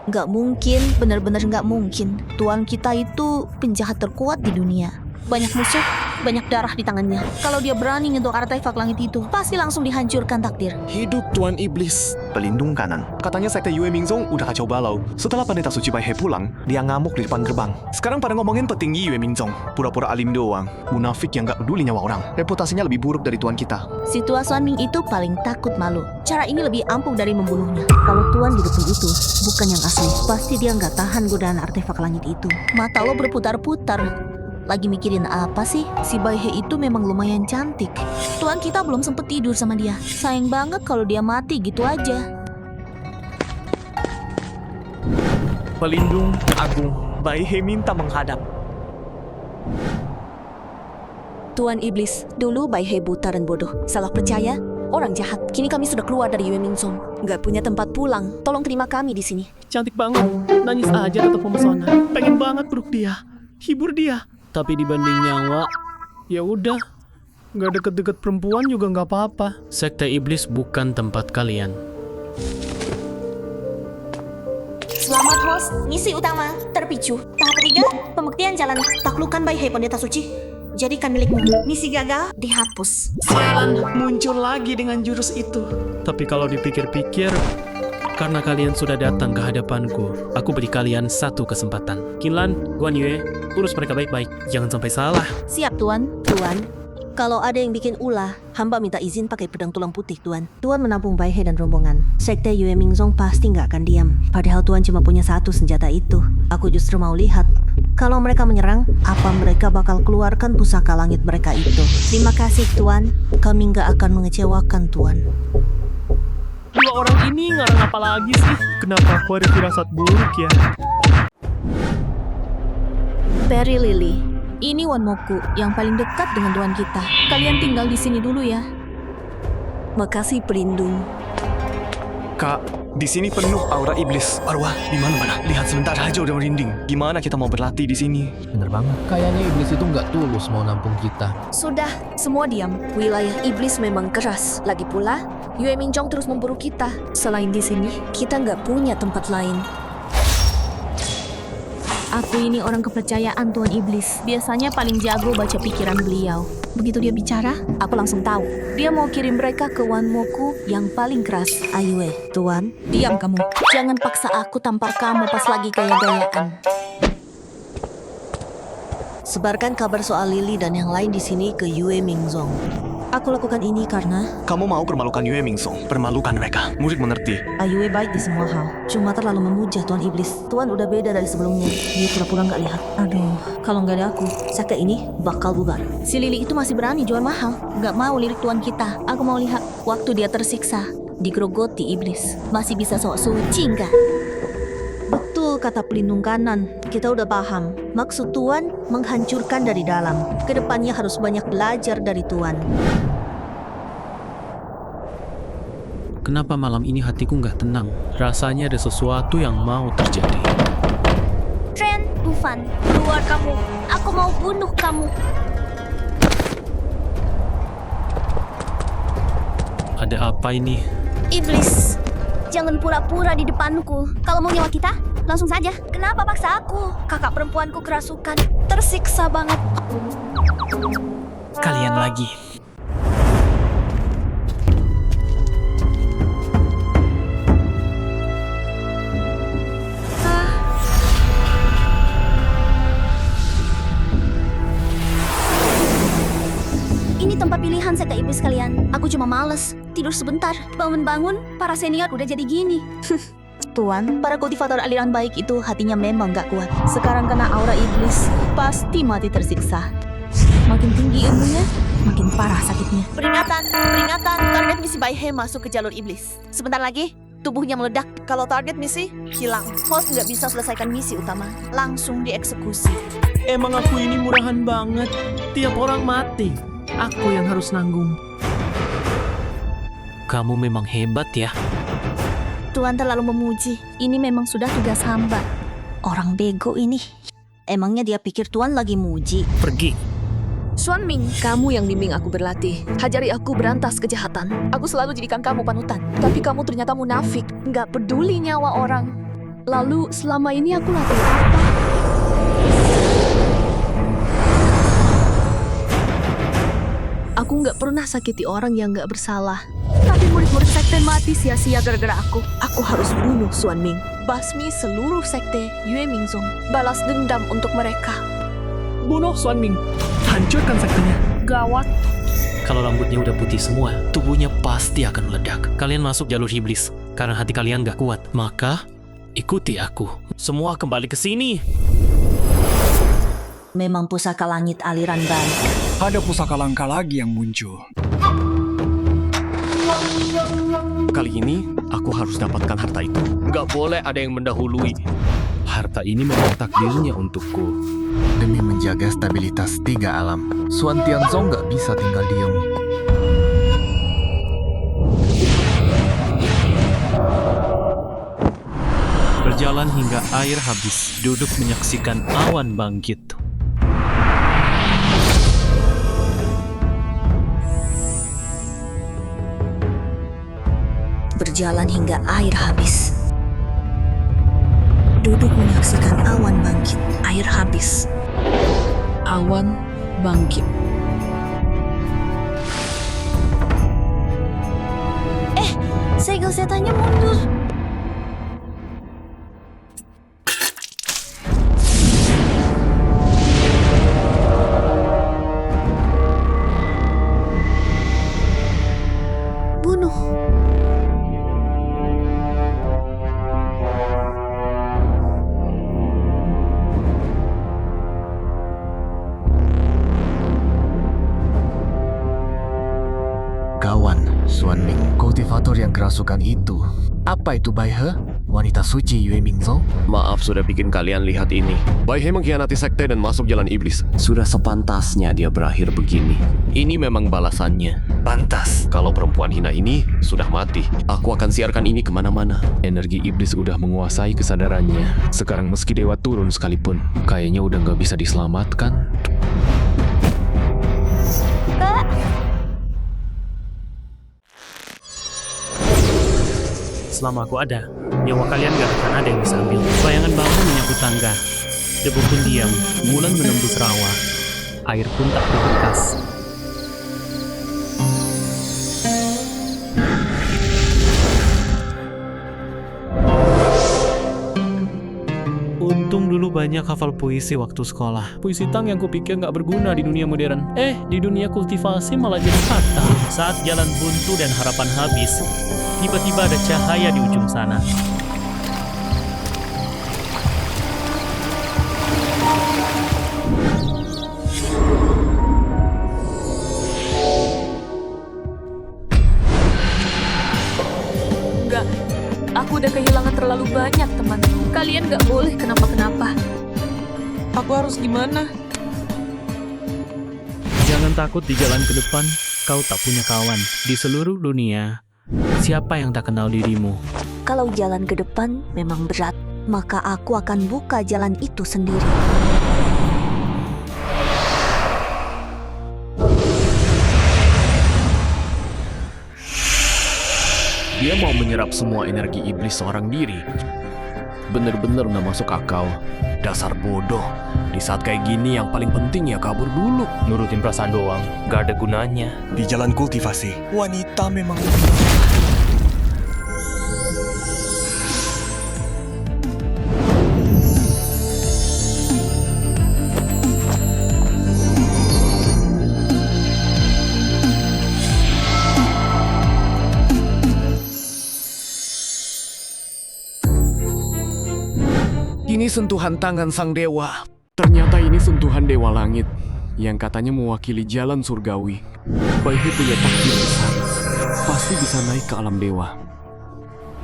Nggak mungkin, benar-benar nggak mungkin. Tuan kita itu penjahat terkuat di dunia. Banyak musuh, banyak darah di tangannya. Kalau dia berani nyentuh artefak langit itu, pasti langsung dihancurkan takdir. Hidup Tuan Iblis, pelindung kanan. Katanya sekte Yue Mingzong udah kacau balau. Setelah pendeta suci Baihe pulang, dia ngamuk di depan gerbang. Sekarang pada ngomongin petinggi Yue Mingzong. Pura-pura alim doang. Munafik yang gak peduli nyawa orang. Reputasinya lebih buruk dari Tuan kita. Si Tua Suan Ming itu paling takut malu. Cara ini lebih ampuh dari membunuhnya. Kalau Tuan di depan itu bukan yang asli, pasti dia nggak tahan godaan artefak langit itu. Mata lo berputar-putar. Lagi mikirin apa sih? Si Baihe itu memang lumayan cantik. Tuan kita belum sempet tidur sama dia. Sayang banget kalau dia mati gitu aja. Pelindung agung, Baihe minta menghadap. Tuan Iblis, dulu Baihe buta dan bodoh. Salah percaya, orang jahat. Kini kami sudah keluar dari Yue Mingzong. Nggak punya tempat pulang. Tolong terima kami di sini. Cantik banget, nangis aja tetap memesona. Pengen banget peluk dia, hibur dia. Tapi dibanding nyawa, ya udah, nggak deket-deket perempuan juga nggak apa-apa. Sekte iblis bukan tempat kalian. Selamat host, misi utama terpicu. Tahap ketiga, pembuktian jalan taklukkan Baihe pendeta suci. Jadikan milikmu. Misi gagal, dihapus. Sialan, muncul lagi dengan jurus itu. Tapi kalau dipikir-pikir, karena kalian sudah datang ke hadapanku, aku beri kalian satu kesempatan. Qinlan, Guan Yue, urus mereka baik-baik. Jangan sampai salah. Siap, Tuan. Tuan, kalau ada yang bikin ulah, hamba minta izin pakai pedang tulang putih, Tuan. Tuan menampung Baihe dan rombongan. Sekte Yue Mingzong pasti nggak akan diam. Padahal Tuan cuma punya satu senjata itu. Aku justru mau lihat, kalau mereka menyerang, apa mereka bakal keluarkan pusaka langit mereka itu. Terima kasih, Tuan. Kami nggak akan mengecewakan, Tuan. Dua orang ini ngarang apa lagi sih? Kenapa aku ada firasat buruk ya? Peri Lily, ini Wan Moku yang paling dekat dengan Tuan kita. Kalian tinggal di sini dulu ya. Makasih pelindung. Kak, di sini penuh aura iblis. Arwah, di mana-mana. Lihat sebentar aja udah merinding. Gimana kita mau berlatih di sini? Bener banget. Kayaknya iblis itu nggak tulus mau nampung kita. Sudah, semua diam. Wilayah iblis memang keras. Lagi pula, Yue Mingzong terus memburu kita. Selain di sini, kita nggak punya tempat lain. Aku ini orang kepercayaan Tuan Iblis. Biasanya paling jago baca pikiran beliau. Begitu dia bicara, aku langsung tahu. Dia mau kirim mereka ke Wan Moku yang paling keras. Ayue, Tuan, diam kamu. Jangan paksa aku tampar kamu pas lagi gaya-gayaan. Sebarkan kabar soal Lily dan yang lain di sini ke Yue Mingzong. Aku lakukan ini karena Kamu mau permalukan Yue Mingzong. Permalukan mereka. Murid mengerti. Ayue baik di semua hal. Cuma terlalu memuja Tuan Iblis. Tuan udah beda dari sebelumnya. Dia pura-pura nggak lihat. Aduh, kalau nggak ada aku, sekte ini bakal bubar. Si Lily itu masih berani jual mahal. Nggak mau lirik Tuan kita. Aku mau lihat waktu dia tersiksa, digerogoti iblis. Masih bisa sok suci nggak? Betul kata pelindung kanan. Kita udah paham. Maksud Tuan menghancurkan dari dalam. Kedepannya harus banyak belajar dari Tuan. Kenapa malam ini hatiku nggak tenang? Rasanya ada sesuatu yang mau terjadi. Ren Bufan, keluar kamu. Aku mau bunuh kamu. Ada apa ini? Iblis, Jangan pura-pura di depanku. Kalau mau nyawa kita, langsung saja. Kenapa paksa aku? Kakak perempuanku kerasukan. Tersiksa banget. Kalian lagi. Ini tempat pilihan sekte iblis kalian. Aku cuma males. Tidur sebentar. Bangun-bangun, para senior udah jadi gini. Tuan, para kultivator aliran baik itu hatinya memang gak kuat. Sekarang kena aura iblis, pasti mati tersiksa. Makin tinggi ilmunya, makin parah sakitnya. Peringatan, peringatan. Target misi Baihe masuk ke jalur iblis. Sebentar lagi, tubuhnya meledak. Kalau target misi hilang, host nggak bisa selesaikan misi utama. Langsung dieksekusi. Emang aku ini murahan banget. Tiap orang mati, aku yang harus nanggung. Kamu memang hebat ya. Tuan terlalu memuji. Ini memang sudah tugas hamba. Orang bego ini. Emangnya dia pikir Tuan lagi muji? Pergi. Xuan Ming, kamu yang bimbing aku berlatih. Hajari aku berantas kejahatan. Aku selalu jadikan kamu panutan. Tapi kamu ternyata munafik. Nggak peduli nyawa orang. Lalu selama ini aku latih apa? Aku nggak pernah sakiti orang yang nggak bersalah. Tapi murid-murid sekte mati sia-sia gara-gara aku. Aku harus bunuh Xuan Ming. Basmi seluruh sekte Yue Mingzong. Balas dendam untuk mereka. Bunuh Xuan Ming. Hancurkan sektenya. Gawat. Kalau rambutnya udah putih semua, tubuhnya pasti akan meledak. Kalian masuk jalur iblis karena hati kalian gak kuat. Maka, ikuti aku. Semua kembali ke sini. Memang pusaka langit aliran baik. Ada pusaka langka lagi yang muncul. Kali ini, aku harus dapatkan harta itu. Gak boleh ada yang mendahului. Harta ini memang takdirnya untukku. Demi menjaga stabilitas 3 alam, Xuan Tianzong gak bisa tinggal diam. Berjalan hingga air habis, duduk menyaksikan awan bangkit. Berjalan hingga air habis. Duduk menyaksikan awan bangkit. Air habis. Awan bangkit. Segel setannya mundur. Bunuh. Kawan, Xuan Ming, kultivator yang kerasukan itu. Apa itu Baihe? Wanita suci Yue Mingzong? Maaf sudah bikin kalian lihat ini. Baihe mengkhianati sekte dan masuk jalan iblis. Sudah sepantasnya dia berakhir begini. Ini memang balasannya. Pantas. Kalau perempuan hina ini sudah mati, aku akan siarkan ini kemana-mana. Energi iblis udah menguasai kesadarannya. Sekarang meski dewa turun sekalipun, kayaknya udah nggak bisa diselamatkan. Selama aku ada, nyawa kalian gak akan ada yang bisa ambil. Bayangan bangun menyangkut tangga. Debu pun diam, bulan menembus rawa. Air pun tak berbekas. Untung dulu banyak hafal puisi waktu sekolah. Puisi tang yang kupikir gak berguna di dunia modern. Di dunia kultivasi malah jadi fatal. Saat jalan buntu dan harapan habis, tiba-tiba ada cahaya di ujung sana. Enggak, aku udah kehilangan terlalu banyak teman. Kalian gak boleh kenapa-kenapa. Aku harus gimana? Jangan takut di jalan ke depan, kau tak punya kawan. Di seluruh dunia, siapa yang tak kenal dirimu? Kalau jalan ke depan memang berat, maka aku akan buka jalan itu sendiri. Dia mau menyerap semua energi iblis seorang diri. Bener-bener nggak masuk akal. Dasar bodoh. Di saat kayak gini yang paling penting ya kabur dulu. Nurutin perasaan doang, gak ada gunanya. Di jalan kultivasi, wanita memang... Ini sentuhan tangan sang dewa. Ternyata ini sentuhan dewa langit yang katanya mewakili jalan surgawi. Bai He punya takdir besar. Pasti bisa naik ke alam dewa.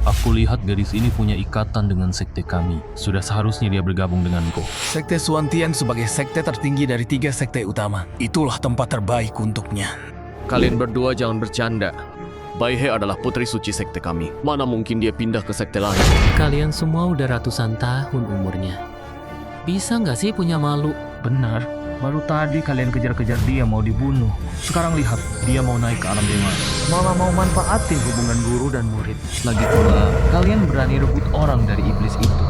Aku lihat gadis ini punya ikatan dengan sekte kami. Sudah seharusnya dia bergabung denganku. Sekte Suantian sebagai sekte tertinggi dari 3 sekte utama. Itulah tempat terbaik untuknya. Kalian berdua jangan bercanda. Bai He adalah putri suci sekte kami. Mana mungkin dia pindah ke sekte lain? Kalian semua udah ratusan tahun umurnya. Bisa nggak sih punya malu? Benar, baru tadi kalian kejar-kejar dia mau dibunuh. Sekarang lihat, dia mau naik ke alam dewa. Malah mau manfaatin hubungan guru dan murid. Lagi pula, kalian berani rebut orang dari iblis itu.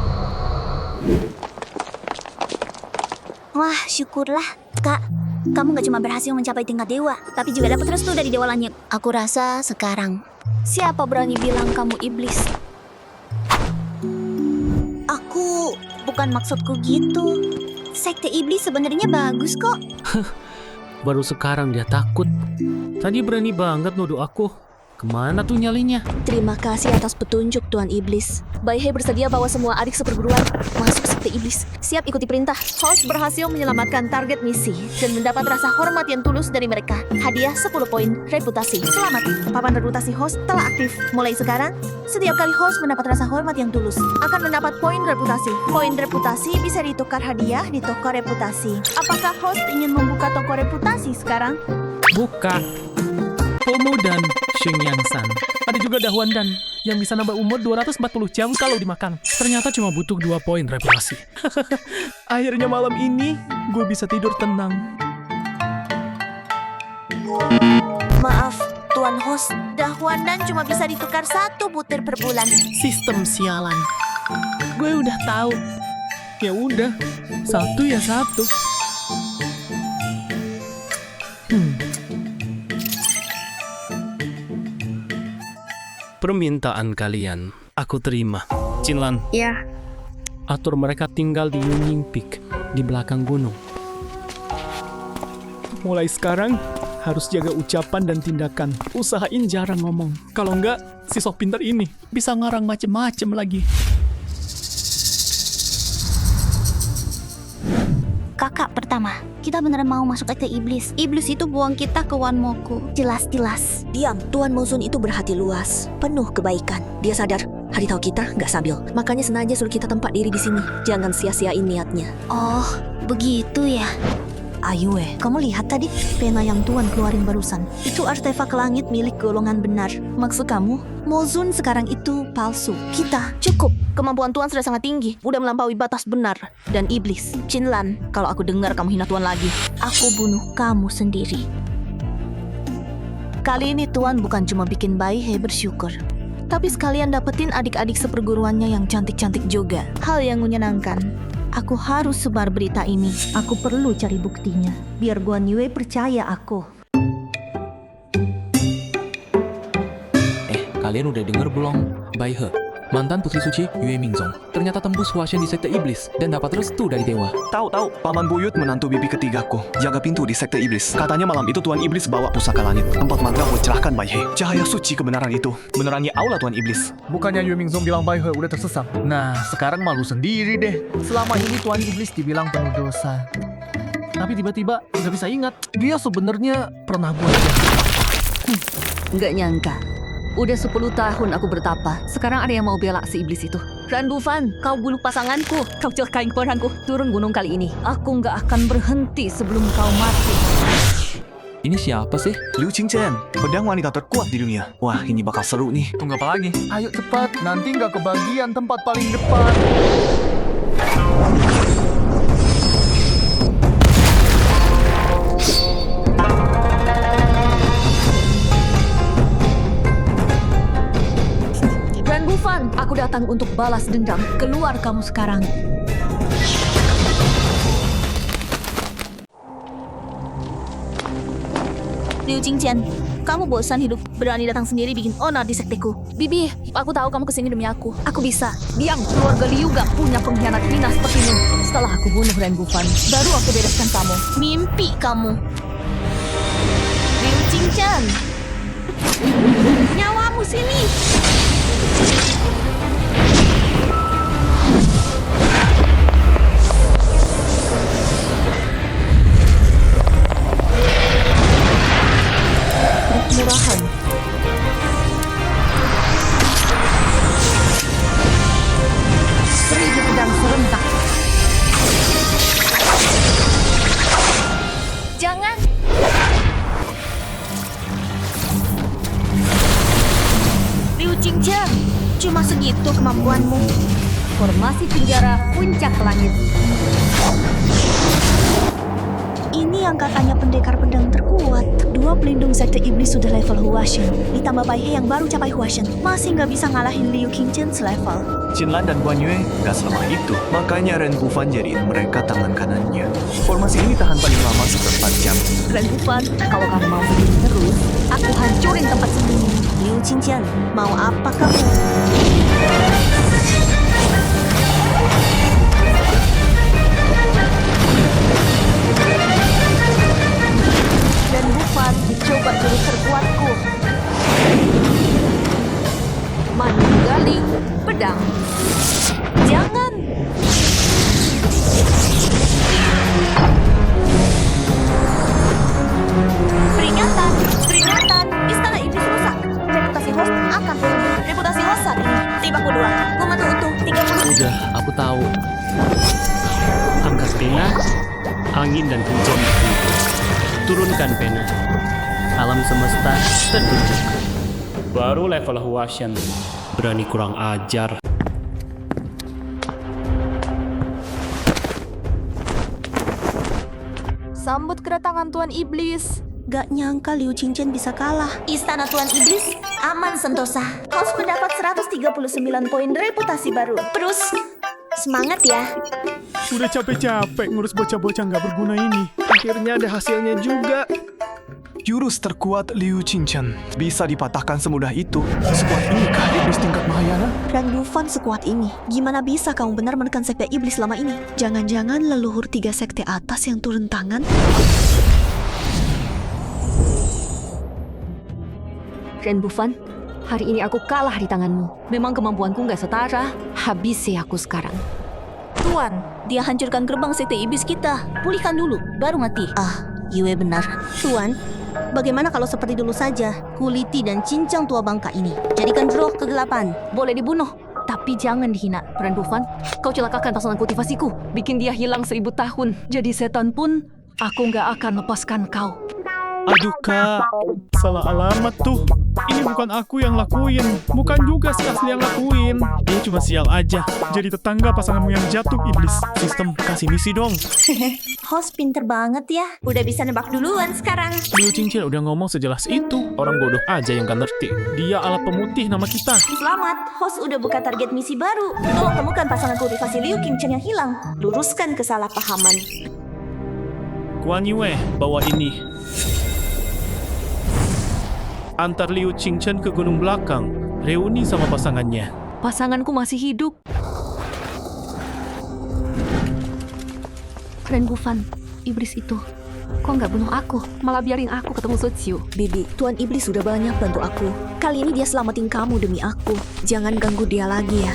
Wah, syukurlah, Kak. Kamu gak cuma berhasil mencapai tingkat dewa, tapi juga dapat restu dari dewa langit. Aku rasa sekarang, siapa berani bilang kamu iblis? Aku bukan maksudku gitu. Sekte iblis sebenarnya bagus kok. Baru sekarang dia takut. Tadi berani banget nuduh aku. Kemana tuh nyalinya? Terima kasih atas petunjuk Tuan Iblis. Bai He bersedia bawa semua adik seperguruan masuk sekte iblis. Siap ikuti perintah. Host berhasil menyelamatkan target misi dan mendapat rasa hormat yang tulus dari mereka. Hadiah 10 poin reputasi. Selamat, papan reputasi host telah aktif. Mulai sekarang, setiap kali host mendapat rasa hormat yang tulus, akan mendapat poin reputasi. Poin reputasi bisa ditukar hadiah di toko reputasi. Apakah host ingin membuka toko reputasi sekarang? Buka. Pomo dan Sheng Yang San. Ada juga Dahuan Dan yang bisa nambah umur 240 jam kalau dimakan. Ternyata cuma butuh 2 poin reputasi. Akhirnya malam ini gue bisa tidur tenang. Maaf, Tuan Host. Dahuan Dan cuma bisa ditukar 1 butir per bulan. Sistem sialan. Gue udah tahu. Ya udah, 1 ya 1. Permintaan kalian, aku terima. Cinlan, Ya. Atur mereka tinggal di Yunying Peak, di belakang gunung. Mulai sekarang, harus jaga ucapan dan tindakan. Usahain jarang ngomong. Kalau enggak, si sok pintar ini bisa ngarang macem-macem lagi. Kakak pertama, kita beneran mau masuk sekte iblis. Iblis itu buang kita ke Wanmoku. Jelas-jelas. Diam, Tuan Mozun itu berhati luas, penuh kebaikan. Dia sadar, hari tahu kita nggak stabil. Makanya sengaja suruh kita tempat diri di sini. Jangan sia-siain niatnya. Oh, begitu ya. Ayo kamu lihat tadi pena yang Tuan keluarin barusan. Itu artefak langit milik golongan benar. Maksud kamu, Mozun sekarang itu palsu. Kita Cukup, kemampuan Tuan sudah sangat tinggi. Udah melampaui batas benar. Dan iblis, Cinlan, kalau aku dengar kamu hina Tuan lagi, aku bunuh kamu sendiri. kali ini Tuan bukan cuma bikin Bai He bersyukur, tapi sekalian dapetin adik-adik seperguruannya yang cantik-cantik juga. Hal yang menyenangkan. Aku harus sebar berita ini. Aku perlu cari buktinya, biar Guan Yue percaya aku. Kalian udah denger belum? Bai He, mantan putri suci Yue Mingzong, ternyata tembus Huashen di sekte iblis dan dapat restu dari dewa. Tahu, Paman Buyut menantu bibi ketigaku, jaga pintu di sekte iblis. Katanya malam itu Tuan Iblis bawa pusaka langit, tempat mantra buat celahkan Bai He. Cahaya suci kebenaran itu menerangi aula Tuan Iblis. Bukannya Yue Mingzong bilang Bai He udah tersesat? Nah, sekarang malu sendiri deh. Selama ini Tuan Iblis dibilang penuh dosa. Tapi tiba-tiba nggak bisa ingat, dia sebenarnya pernah buat jahat. Nggak nyangka. Udah 10 tahun aku bertapa. Sekarang ada yang mau bela si iblis itu. Ran Bufan, kau bunuh pasanganku. Kau celakain keponakanku. Turun gunung kali ini. Aku nggak akan berhenti sebelum kau mati. Ini siapa sih? Liu Qingchen, pedang wanita terkuat di dunia. Wah, ini bakal seru nih. Tunggu apa lagi? Ayo cepat, nanti nggak kebagian tempat paling depan. datang untuk balas dendam. Keluar kamu sekarang. Liu Qingqian, kamu bosan hidup berani datang sendiri bikin onar di sekteku. Bibi, aku tahu kamu kesini demi aku. Aku bisa. Diam, keluarga Liu gak punya pengkhianat hina sepertimu. Setelah aku bunuh Ren Bufan, baru aku bebaskan kamu. Mimpi kamu. Liu Qingqian, nyawamu sini. Murahan. Seribu pedang serentak. Jangan. Liu Qingqian, cuma segitu kemampuanmu. Formasi penjara puncak langit. Ini yang katanya pendekar pedang terkuat. Dua pelindung sekte iblis sudah level Huashen. Ditambah Bai He yang baru capai Huashen. Masih nggak bisa ngalahin Liu Qingqian selevel. Jinlan dan Guan Yue gak selemah itu. Makanya Ren Bufan jadiin mereka tangan kanannya. Formasi ini tahan paling lama 4 jam. Ren Bufan, kalau kamu mau begini terus, aku hancurin tempat sembunyi. Liu Qingqian, mau apa kamu? Ren Bufan, coba jurus terkuatku. Manunggaling pedang. Jangan. Peringatan, peringatan. Istana iblis rusak. Reputasi host akan turun. Reputasi host saat ini. Tiba kedua. Komando utuh 30. Udah, aku tahu. Angkat pena, angin dan hujan berhenti. Turunkan pena. Alam semesta tertunjuk. Baru level Huashen. Berani kurang ajar. Sambut kedatangan Tuan Iblis. Gak nyangka Liu Qingqian bisa kalah. Istana Tuan Iblis aman sentosa. Host mendapat 139 poin reputasi baru. Terus semangat ya. Udah capek-capek ngurus bocah-bocah nggak berguna ini. Akhirnya ada hasilnya juga. Jurus terkuat Liu Qingqian bisa dipatahkan semudah itu. Sekuat inikah iblis tingkat Mahayana? Ren Bufan sekuat ini. Gimana bisa kamu benar menekan sekte iblis selama ini? Jangan-jangan leluhur 3 sekte atas yang turun tangan? Ren Bufan, hari ini aku kalah di tanganmu. Memang kemampuanku nggak setara. Habisi aku sekarang. Tuan, dia hancurkan gerbang sekte iblis kita. Pulihkan dulu, baru mati. Ah, Yue benar. Tuan, bagaimana kalau seperti dulu saja? Kuliti dan cincang tua bangka ini. Jadikan roh kegelapan. Boleh dibunuh, tapi jangan dihina. Ren Bufan, kau celakakan pasangan kultivasiku. Bikin dia hilang 1000 tahun. Jadi setan pun, aku nggak akan lepaskan kau. Aduh kak, salah alamat tuh. Ini bukan aku yang lakuin. Bukan juga si asli yang lakuin. Dia cuma sial aja. Jadi tetangga pasanganmu yang jatuh iblis. Sistem, kasih misi dong. Host pinter banget ya. Udah bisa nebak duluan sekarang. Liu Qingqian udah ngomong sejelas itu. Orang bodoh aja yang gak ngerti. Dia alat pemutih nama kita. Selamat, host udah buka target misi baru. Tolong temukan pasangan kultivasi Liu Qingqian yang hilang. Luruskan kesalahpahaman. Guan Yue, bawa ini. Antar Liu Qingqian ke gunung belakang. Reuni sama pasangannya. Pasanganku masih hidup. Ren Bufan, iblis itu. Kok nggak bunuh aku? Malah biarin aku ketemu Sotsiu. Bibi, Tuan Iblis sudah banyak bantu aku. Kali ini dia selamatin kamu demi aku. Jangan ganggu dia lagi ya.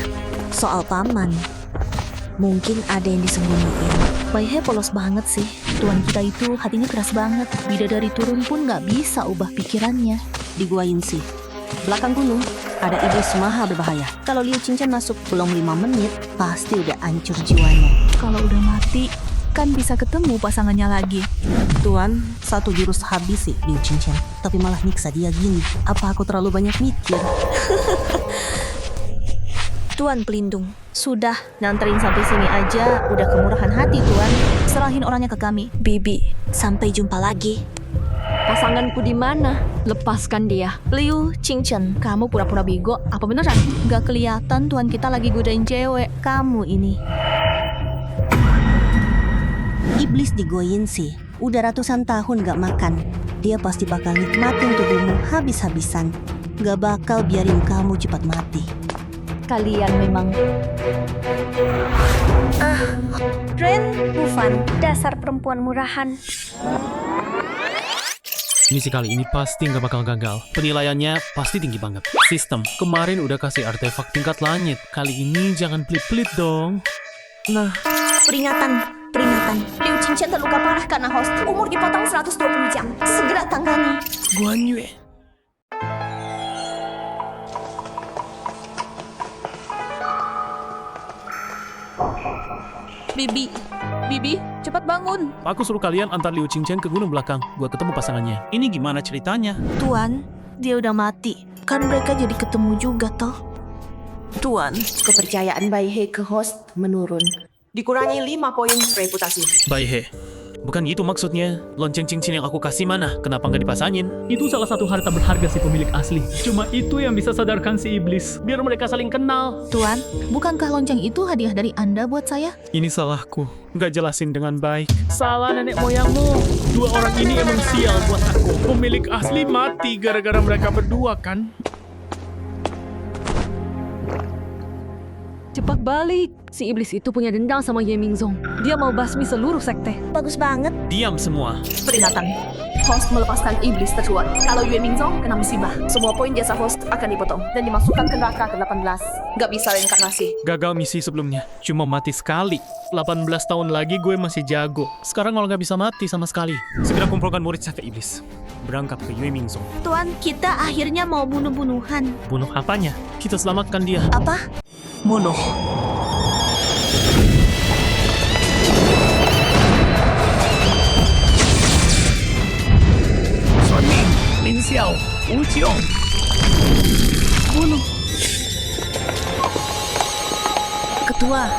Soal paman, mungkin ada yang disembunyiin. Bai He polos banget sih. Tuan kita itu hatinya keras banget. Bidadari turun pun nggak bisa ubah pikirannya. Di Gua Yinsi, belakang gunung, ada iblis maha berbahaya. Kalau Liu Qingqian masuk belum 5 menit, pasti udah hancur jiwanya. Kalau udah mati, kan bisa ketemu pasangannya lagi. Tuan, satu jurus habis sih Liu Qingqian, tapi malah nyiksa dia gini. Apa aku terlalu banyak mikir? Tuan pelindung, sudah nganterin sampai sini aja, udah kemurahan hati Tuan. Serahin orangnya ke kami. Bibi, sampai jumpa lagi. Pasanganku di mana? Lepaskan dia. Liu Qingchen, kamu pura-pura bego. Apa beneran? Gak kelihatan tuan kita lagi godain cewek. Kamu ini. Iblis digoyin sih. Udah ratusan tahun gak makan. Dia pasti bakal nikmatin tubuhmu habis-habisan. Gak bakal biarin kamu cepat mati. Kalian memang... Ren Bufan, dasar perempuan murahan. Misi kali ini pasti nggak bakal gagal. Penilaiannya pasti tinggi banget. Sistem, kemarin udah kasih artefak tingkat langit. Kali ini jangan pelit-pelit dong. Nah, Peringatan. Liu Qingchen terluka parah karena host. Umur dipotong 120 jam. Segera tangani. Guan Yue. Bibi, cepat bangun. aku suruh kalian antar Liu Qingchen ke gunung belakang. Gua ketemu pasangannya. Ini gimana ceritanya? Tuan, dia udah mati. Kan mereka jadi ketemu juga toh. Tuan, kepercayaan Bai He ke host menurun. Dikurangi 5 poin reputasi. Baihe, bukan gitu maksudnya. Lonceng cincin yang aku kasih mana? Kenapa nggak dipasangin? Itu salah satu harta berharga si pemilik asli. Cuma itu yang bisa sadarkan si iblis. Biar mereka saling kenal. Tuan, bukankah lonceng itu hadiah dari Anda buat saya? Ini salahku. Nggak jelasin dengan baik. Salah nenek moyangmu. Dua orang ini emang sial buat aku. Pemilik asli mati gara-gara mereka berdua kan? Cepat balik. Si iblis itu punya dendam sama Ye Mingzong. Dia mau basmi seluruh sekte. Bagus banget. Diam semua. Peringatan. Host melepaskan iblis terkuat. Kalau Yue Mingzong kena musibah, semua poin jasa host akan dipotong dan dimasukkan ke neraka ke-18. Gak bisa reinkarnasi. Gagal misi sebelumnya. Cuma mati sekali. 18 tahun lagi gue masih jago. Sekarang kalau nggak bisa mati sama sekali. Segera kumpulkan murid sekte iblis. Berangkat ke Yue Mingzong. Tuan, kita akhirnya mau bunuh-bunuhan. Bunuh apanya? Kita selamatkan dia. Apa? Bunuh. Suan Ming, Lin Xiao, Wu Qiong. Bunuh. Ketua,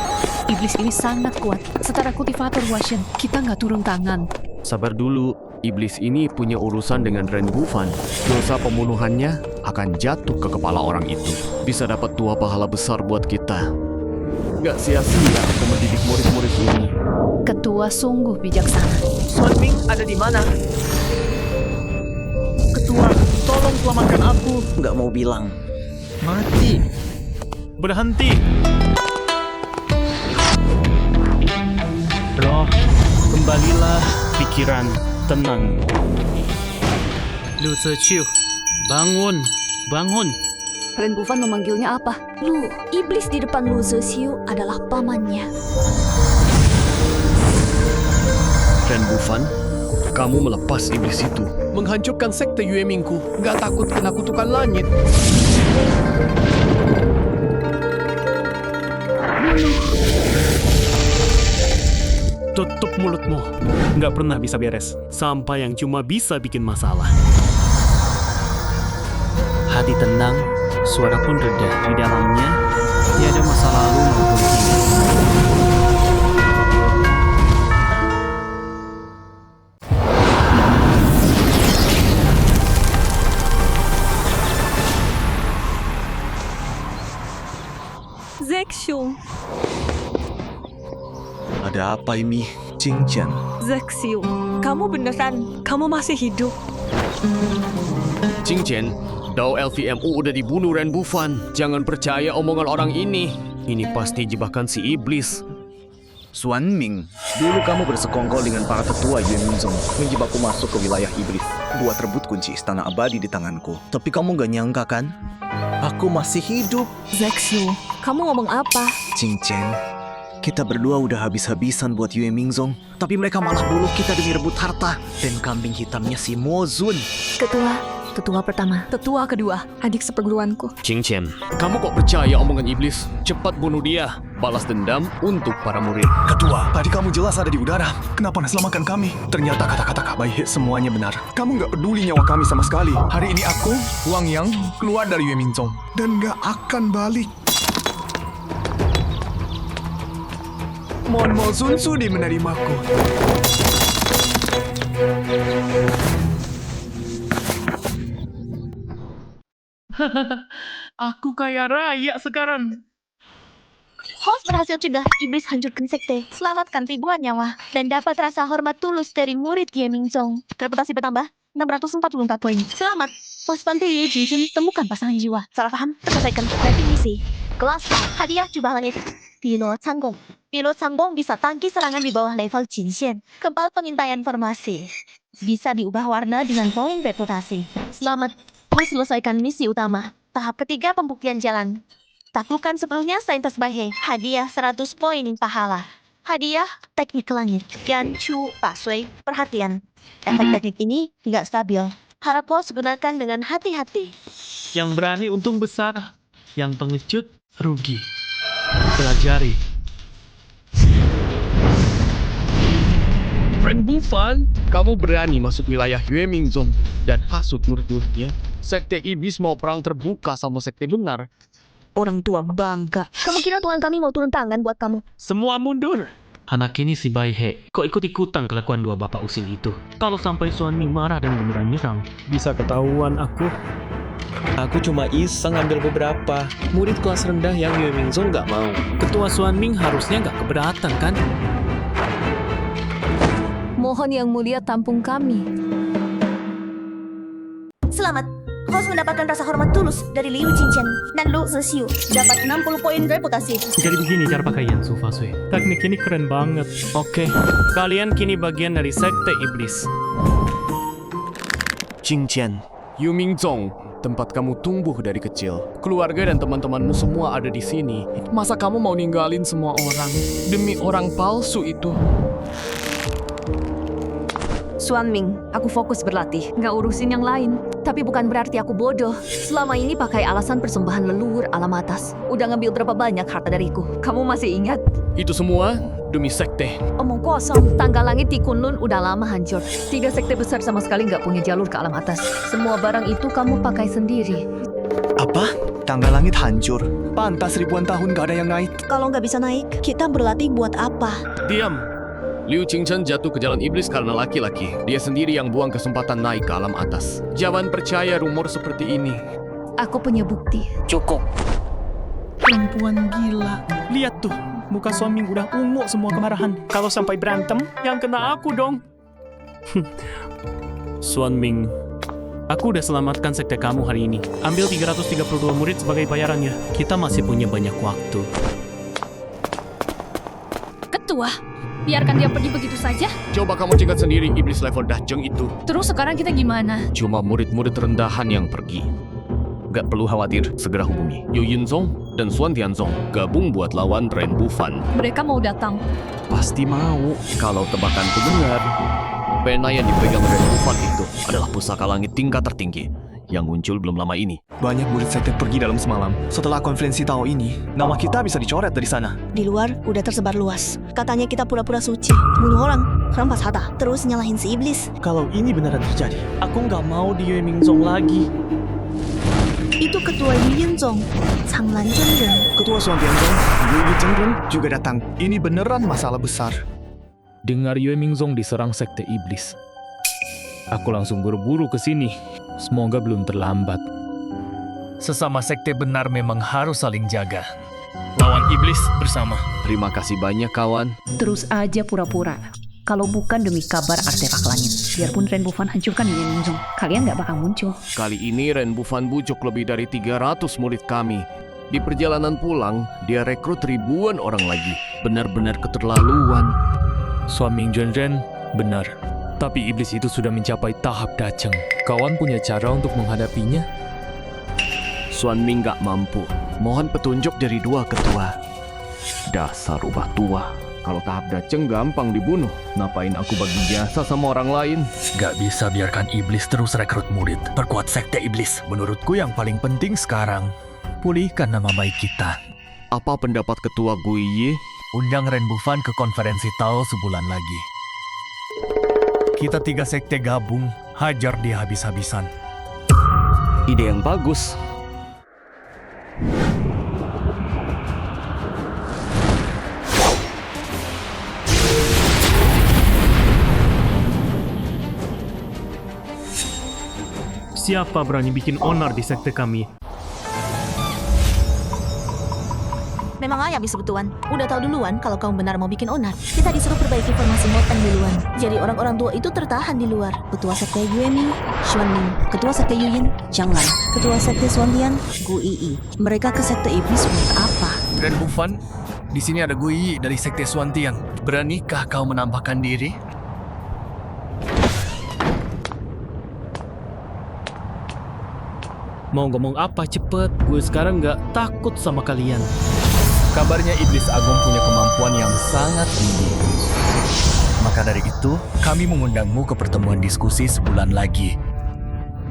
iblis ini sangat kuat. Setara kultivator Huashen, kita nggak turun tangan. Sabar dulu, iblis ini punya urusan dengan Ren Bufan. Dosa pembunuhannya akan jatuh ke kepala orang itu. Bisa dapat 2 pahala besar buat kita. Gak sia-sia aku mendidik murid-murid ini. Ketua sungguh bijaksana. Suan Ming ada di mana? Ketua, tolong selamatkan aku. Nggak mau bilang. Mati. Berhenti. Roh, kembalilah. Pikiran, tenang. Liu Ziqiu, bangun. Bangun. Ren Bufan memanggilnya apa? Lu, iblis di depan Lu Zixiu adalah pamannya. Ren Bufan, kamu melepas iblis itu. Menghancurkan sekte Yue Mingku. Gak takut kena kutukan langit. Tutup mulutmu. Nggak pernah bisa beres. Sampai yang cuma bisa bikin masalah. Hati tenang, suara pun reda. Di dalamnya, tiada masa lalu maupun kini. Zexiu, Ada apa ini? Qingchen. Zexiu, kamu beneran? Kamu masih hidup? Qingchen, Dao LVMU udah dibunuh Ren Bufan. Jangan percaya omongan orang ini. Ini pasti jebakan si iblis. Suan Ming, dulu kamu bersekongkol dengan para tetua Yue Mingzong, menjebakku masuk ke wilayah iblis, buat rebut kunci istana abadi di tanganku. Tapi kamu gak nyangka kan? Aku masih hidup. Zexiu, kamu ngomong apa? Qingchen, kita berdua udah habis-habisan buat Yue Mingzong, tapi mereka malah bunuh kita demi rebut harta. Dan kambing hitamnya si Mo Zun. Tetua pertama, tetua kedua, adik seperguruanku. Qingchen, kamu kok percaya omongan iblis? Cepat bunuh dia. Balas dendam untuk para murid. Ketua, tadi kamu jelas ada di udara. Kenapa nak selamatkan kami? Ternyata kata-kata Kak Bai He semuanya benar. Kamu gak peduli nyawa kami sama sekali. Hari ini aku, Wang Yang, keluar dari Yue Mingzong. Dan gak akan balik. Mon Mo Zun sudi menerimaku. Aku kaya raya sekarang. Host berhasil cegah iblis hancurkan sekte, selamatkan ribuan nyawa, dan dapat rasa hormat tulus dari murid Ye Mingzong. Reputasi bertambah 644 poin. Selamat, Host Pantai Ye Jinjin temukan pasangan jiwa. Salah paham, terselesaikan. Definisi. Kelas hadiah jubah langit. Pilot Sanggong. Pilot Sanggong bisa tangki serangan di bawah level Jinshen. Kebal pengintaian formasi. Bisa diubah warna dengan poin reputasi. Selamat, Host selesaikan misi utama. Tahap ketiga pembuktian jalan. Taklukkan sepenuhnya saintis Baihe. Hadiah 100 poin pahala. Hadiah teknik langit. Yan Chu Pak Sui. Perhatian. Efek teknik ini tidak stabil. Harap Host gunakan dengan hati-hati. Yang berani untung besar, yang pengecut rugi. Pelajari. Ren Bufan, kamu berani masuk wilayah Yue Mingzong dan hasut murid-muridnya? Sekte Iblis mau perang terbuka sama sekte benar. Orang tua bangga. Kemungkinan Tuhan kami mau turun tangan buat kamu. Semua mundur. Anak ini si Baihe, kok ikut-ikutan kelakuan dua bapak usil itu? Kalau sampai Suan Ming marah dan beneran nyerang, Bisa ketahuan aku. Aku cuma iseng ambil beberapa. Murid kelas rendah yang Yue Mingzong nggak mau. Ketua Suan Ming harusnya nggak keberatan kan? Mohon Yang Mulia tampung kami. Selamat. Host mendapatkan rasa hormat tulus dari Liu Jinchen dan Lu Zhixiu. Dapat 60 poin reputasi. Jadi begini cara pakaian Su Fasui. Teknik ini keren banget. Oke, kalian kini bagian dari sekte iblis. Jingjian. Yu Mingzong, tempat kamu tumbuh dari kecil. Keluarga dan teman-temanmu semua ada di sini. Masa kamu mau ninggalin semua orang demi orang palsu itu? Suan Ming, aku fokus berlatih, nggak urusin yang lain. Tapi bukan berarti aku bodoh. Selama ini pakai alasan persembahan leluhur alam atas. Udah ngambil berapa banyak harta dariku. Kamu masih ingat? Itu semua demi sekte. Omong kosong. Tangga langit di Kunlun udah lama hancur. 3 sekte besar sama sekali nggak punya jalur ke alam atas. Semua barang itu kamu pakai sendiri. Apa? Tangga langit hancur. Pantas ribuan tahun gak ada yang naik. Kalau nggak bisa naik, kita berlatih buat apa? Diam. Liu Qingchen jatuh ke jalan iblis karena laki-laki. Dia sendiri yang buang kesempatan naik ke alam atas. Jangan percaya rumor seperti ini. Aku punya bukti. Cukup. Perempuan gila. Lihat tuh, muka Suan Ming udah ungu semua kemarahan. Kalau sampai berantem, yang kena aku dong. Suan Ming, aku udah selamatkan sekte kamu hari ini. Ambil 332 murid sebagai bayarannya. Kita masih punya banyak waktu. Ketua, biarkan dia pergi begitu saja. Coba kamu cegat sendiri iblis level dajeng itu. Terus sekarang kita gimana? Cuma murid-murid rendahan yang pergi. Gak perlu khawatir, segera hubungi Yu Yinzong dan Suan Tianzong gabung buat lawan Ren Bufan. Mereka mau datang. Pasti mau. Kalau tebakanku benar, pena yang dipegang Ren Bufan itu adalah pusaka langit tingkat tertinggi yang muncul belum lama ini. Banyak murid sekte pergi dalam semalam. Setelah konferensi tahun ini, nama kita bisa dicoret dari sana. Di luar udah tersebar luas. Katanya kita pura-pura suci, bunuh orang, rampas harta, terus nyalahin si iblis. Kalau ini beneran terjadi, aku nggak mau di Yue Mingzong lagi. Itu ketua Yu Yinzong, Changlan Zhengren. Ketua Suan Tianzong, Yu Zhengren juga datang. Ini beneran masalah besar. Dengar Yue Mingzong diserang sekte iblis. Aku langsung buru-buru ke sini. Semoga belum terlambat. Sesama sekte benar memang harus saling jaga. Lawan iblis bersama. Terima kasih banyak kawan. Terus aja pura-pura. Kalau bukan demi kabar artefak langit. Biarpun Ren Bufan hancurkan Yue Mingzong, kalian nggak bakal muncul. Kali ini Ren Bufan bujuk lebih dari 300 murid kami. Di perjalanan pulang, dia rekrut ribuan orang lagi. Benar-benar keterlaluan. Suan Ming Zhenzhen, benar. Tapi iblis itu sudah mencapai tahap daceng. Kawan punya cara untuk menghadapinya? Suan Ming gak mampu. Mohon petunjuk dari dua ketua. Dasar rubah tua. Kalau tahap daceng gampang dibunuh. Ngapain aku bagi jasa sama orang lain? Gak bisa biarkan iblis terus rekrut murid. Perkuat sekte iblis. Menurutku yang paling penting sekarang, pulihkan nama baik kita. Apa pendapat ketua Guiyi? Undang Ren Bufan ke konferensi Tao sebulan lagi. Kita 3 sekte gabung, hajar dia habis-habisan. Ide yang bagus. Siapa berani bikin onar di sekte kami? Memang ayah bisa betuan. Udah tahu duluan kalau kamu benar mau bikin onar. Kita disuruh perbaiki formasi Motan duluan. Jadi orang-orang tua itu tertahan di luar. Ketua Sekte Yueming, Xuanming. Ketua Sekte Yuyin, Jiang Lan. Ketua Sekte Suantian, Gu Yi. Mereka ke Sekte Iblis buat apa? Grand Bufan, di sini ada Gui dari Sekte Suantian. Beranikah kau menampakkan diri? Mau ngomong apa cepet? Gue sekarang nggak takut sama kalian. Kabarnya Iblis Agung punya kemampuan yang sangat tinggi. Maka dari itu, kami mengundangmu ke pertemuan diskusi sebulan lagi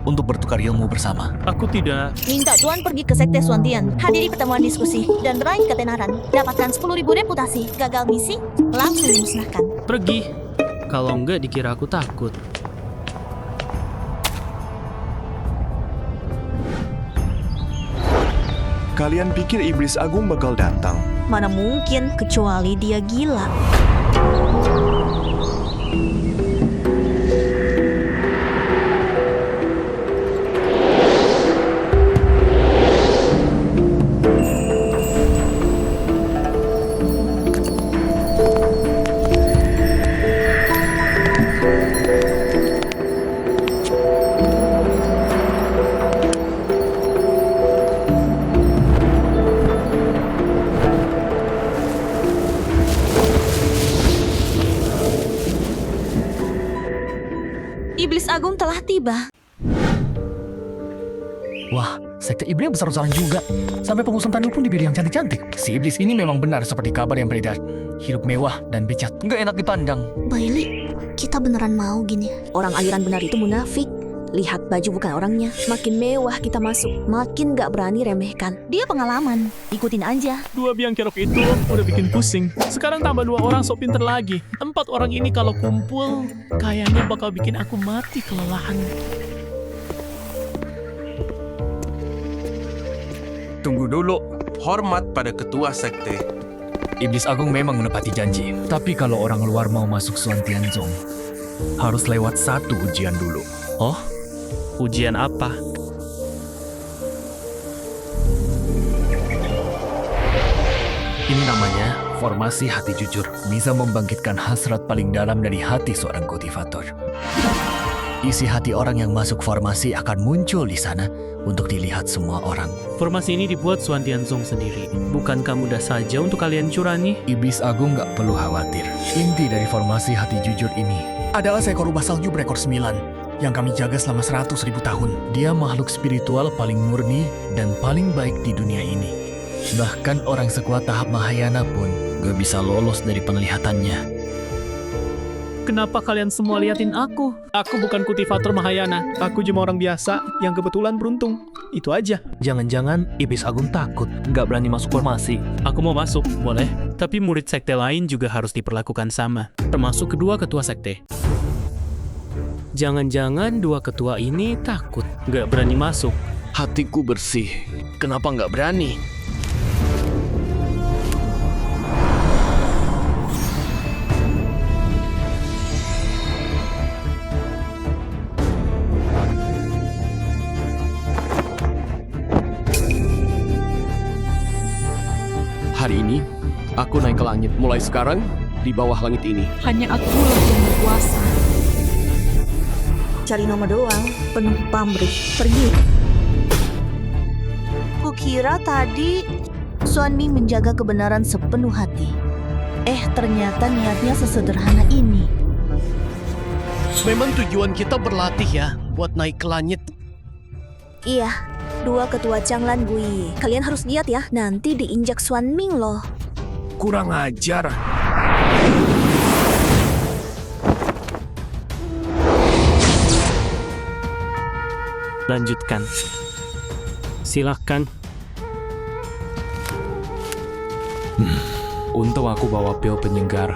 untuk bertukar ilmu bersama. Aku tidak. Minta Tuan pergi ke Sekte Suantian, hadiri pertemuan diskusi, dan raih ketenaran. Dapatkan 10.000 reputasi. Gagal misi, langsung dimusnahkan. Pergi. Kalau enggak dikira aku takut. Kalian pikir Iblis Agung bakal datang? Mana mungkin, kecuali dia gila. Iblis Agung telah tiba. Wah, Sekte Iblis besar-besaran juga. Sampai pengusun tandu pun dipilih yang cantik-cantik. Si Iblis ini memang benar seperti kabar yang beredar. Hidup mewah dan becat. Nggak enak dipandang. Bailey, kita beneran mau gini? Orang aliran benar itu munafik. Lihat baju bukan orangnya. Makin mewah kita masuk, makin gak berani remehkan. Dia pengalaman. Ikutin aja. 2 biang kerok itu udah bikin pusing. Sekarang tambah 2 orang sok pinter lagi. 4 orang ini kalau kumpul, kayaknya bakal bikin aku mati kelelahan. Tunggu dulu. Hormat pada ketua sekte. Iblis Agung memang menepati janji. Tapi kalau orang luar mau masuk Suantian Zong, harus lewat 1 ujian dulu. Oh? Ujian apa? Ini namanya formasi hati jujur. Bisa membangkitkan hasrat paling dalam dari hati seorang kultivator. Isi hati orang yang masuk formasi akan muncul di sana untuk dilihat semua orang. Formasi ini dibuat Suantian Zong sendiri. Bukankah mudah saja untuk kalian curani? Iblis Agung nggak perlu khawatir. Inti dari formasi hati jujur ini adalah seekor rubah salju berekor 9 yang kami jaga selama 100.000 tahun. Dia makhluk spiritual paling murni dan paling baik di dunia ini. Bahkan orang sekuat tahap Mahayana pun gak bisa lolos dari penglihatannya. Kenapa kalian semua liatin aku? Aku bukan kultivator Mahayana. Aku cuma orang biasa yang kebetulan beruntung. Itu aja. Jangan-jangan Iblis Agung takut, nggak berani masuk formasi. Aku mau masuk, boleh. Tapi murid sekte lain juga harus diperlakukan sama. Termasuk kedua ketua sekte. Jangan-jangan 2 ketua ini takut, nggak berani masuk. Hatiku bersih. Kenapa nggak berani? Hari ini, aku naik ke langit. Mulai sekarang, di bawah langit ini. Hanya akulah yang berkuasa. Cari nama doang, penuh pamrih. Pergi. Kukira tadi Xuanming menjaga kebenaran sepenuh hati. Ternyata niatnya sesederhana ini. Memang tujuan kita berlatih ya, buat naik ke langit. Iya, 2 ketua Jiang Lan Gui. Kalian harus giat ya, nanti diinjak Xuanming loh. Kurang ajar. Lanjutkan. Silahkan. Untung aku bawa pil penyegar.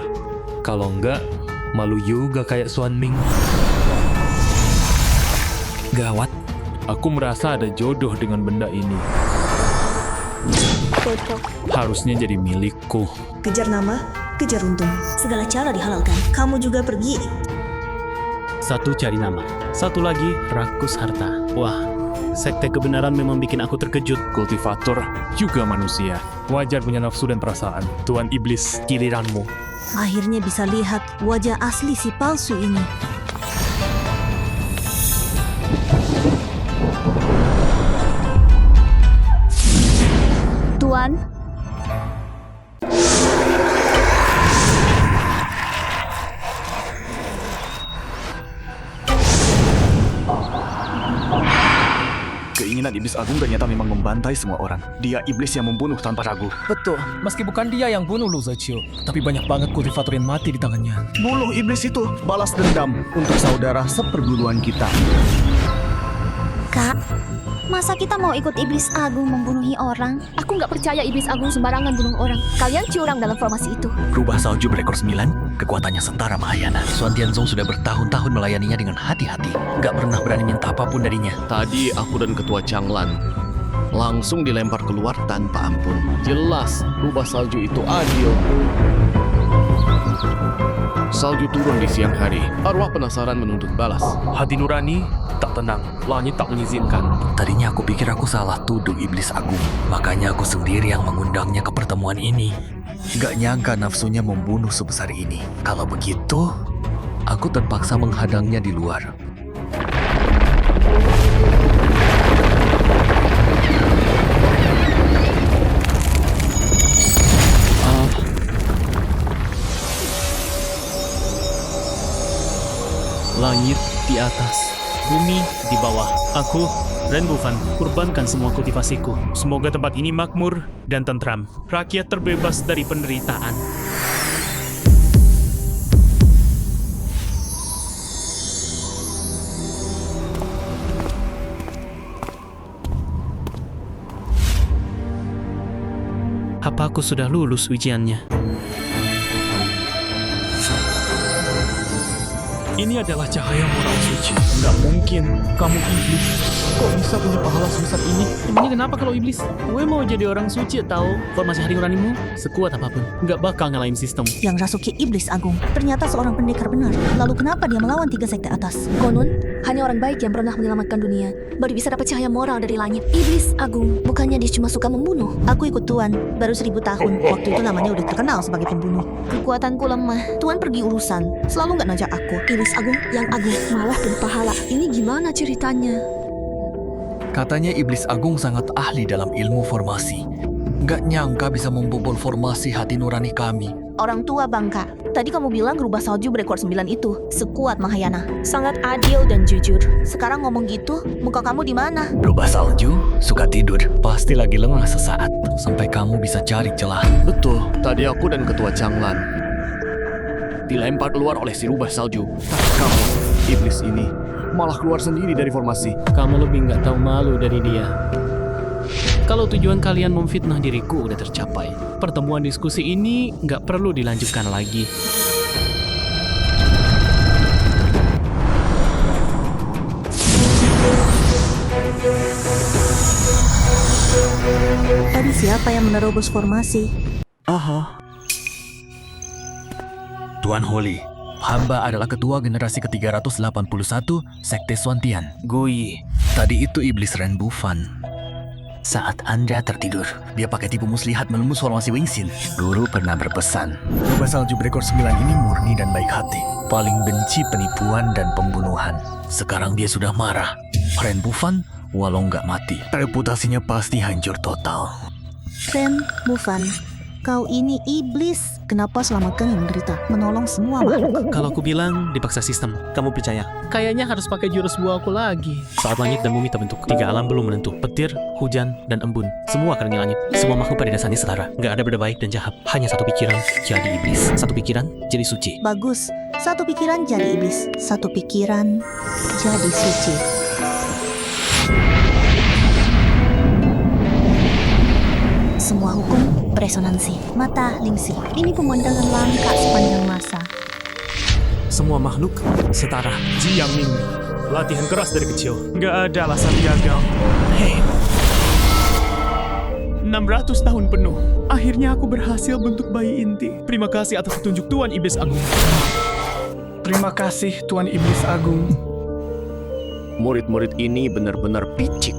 Kalau enggak, malu juga kayak Xuanming. Gawat, aku merasa ada jodoh dengan benda ini. Cocok. Harusnya jadi milikku. Kejar nama, kejar untung. Segala cara dihalalkan. Kamu juga pergi. 1 cari nama. 1 lagi rakus harta. Wah, Sekte kebenaran memang bikin aku terkejut. Kultivator juga manusia. Wajar punya nafsu dan perasaan. Tuan Iblis, giliranmu. Akhirnya bisa lihat wajah asli si palsu ini. Tuan, Keinginan iblis agung ternyata memang membantai semua orang. Dia iblis yang membunuh tanpa ragu. Betul, meski bukan dia yang bunuh Lu Zechio, tapi banyak banget kultivator yang mati di tangannya. Buluh iblis itu balas dendam untuk saudara seperguruan kita. Kak, masa kita mau ikut iblis agung membunuhi orang? Aku nggak percaya iblis agung sembarangan bunuh orang. Kalian curang dalam formasi itu. Rubah salju berekor 9, kekuatannya setara Mahayana. Suan Tianzong sudah bertahun-tahun melayaninya dengan hati-hati. Gak pernah berani minta apapun darinya. Tadi aku dan Ketua Changlan langsung dilempar keluar tanpa ampun. Jelas, rubah salju itu adil. Salju turun di siang hari. Arwah penasaran menuntut balas. Hati nurani tak tenang. Langit tak mengizinkan. Tadinya aku pikir aku salah tuduh iblis agung. Makanya aku sendiri yang mengundangnya ke pertemuan ini. Gak nyangka nafsunya membunuh sebesar ini. Kalau begitu, aku terpaksa menghadangnya di luar. Langit di atas, bumi di bawah. Aku, Ren Bufan, kurbankan semua kultivasiku. Semoga tempat ini makmur dan tentram. Rakyat terbebas dari penderitaan. Apa aku sudah lulus ujiannya? Ini adalah cahaya moral suci. Nggak mungkin kamu iblis. Kok bisa punya pahala sebesar ini? Emangnya kenapa kalau iblis? Gue mau jadi orang suci tahu. Formasi hati nuranimu sekuat apapun, nggak bakal ngalahin sistem. Yang rasuki iblis agung ternyata seorang pendekar benar. Lalu kenapa dia melawan 3 sekte atas? Konon, hanya orang baik yang pernah menyelamatkan dunia baru bisa dapat cahaya moral dari langit. Iblis agung, bukannya dia cuma suka membunuh. Aku ikut Tuan baru 1000 tahun. Waktu itu namanya udah terkenal sebagai pembunuh. Kekuatanku lemah. Tuan pergi urusan, selalu nggak ngajak aku. Iblis agung yang agung malah berpahala. Ini gimana ceritanya? Katanya iblis agung sangat ahli dalam ilmu formasi. Gak nyangka bisa membobol formasi hati nurani kami. Orang tua bangka. Tadi kamu bilang rubah salju berekor 9 itu sekuat Mahayana. Sangat adil dan jujur. Sekarang ngomong gitu, muka kamu di mana? Rubah salju, suka tidur. Pasti lagi lengah sesaat. Sampai kamu bisa cari celah. Betul, tadi aku dan Ketua Changlan dilempar keluar oleh si rubah salju. Tapi kamu, iblis ini, malah keluar sendiri dari formasi. Kamu lebih nggak tahu malu dari dia. Kalau tujuan kalian memfitnah diriku udah tercapai, pertemuan diskusi ini nggak perlu dilanjutkan lagi. Tadi siapa yang menerobos formasi? Tuan Holy, hamba adalah ketua generasi ke-381 Sekte Suantian. Gui, tadi itu iblis Ren Bufan. Saat Anda tertidur, dia pakai tipu muslihat melembus formasi Wingsin. Dulu pernah berpesan, rubah salju berekor 9 ini murni dan baik hati. Paling benci penipuan dan pembunuhan. Sekarang dia sudah marah. Ren Bufan, walau nggak mati, reputasinya pasti hancur total. Ren Bufan, kau ini iblis. Kenapa selamatkan yang menderita, menolong semua makhluk? Kalau aku bilang dipaksa sistem, kamu percaya? Kayaknya harus pakai jurus buahku lagi. Saat langit dan bumi terbentuk, 3 alam belum menentu. Petir, hujan, dan embun. Semua akan di langit. Semua makhluk pada dasarnya setara. Nggak ada beda baik dan jahat. Hanya satu pikiran jadi iblis. Satu pikiran jadi suci. Bagus, satu pikiran jadi iblis. Satu pikiran jadi suci. Semua hukum beresonansi. Mata Lingsi. Ini pemandangan langka sepanjang masa. Semua makhluk setara. Ji Yang Ming, latihan keras dari kecil. Nggak ada alasan gagal. Hei, 600 tahun penuh. Akhirnya aku berhasil bentuk bayi inti. Terima kasih atas petunjuk Tuan Iblis Agung. Terima kasih Tuan Iblis Agung. Murid-murid ini benar-benar picik.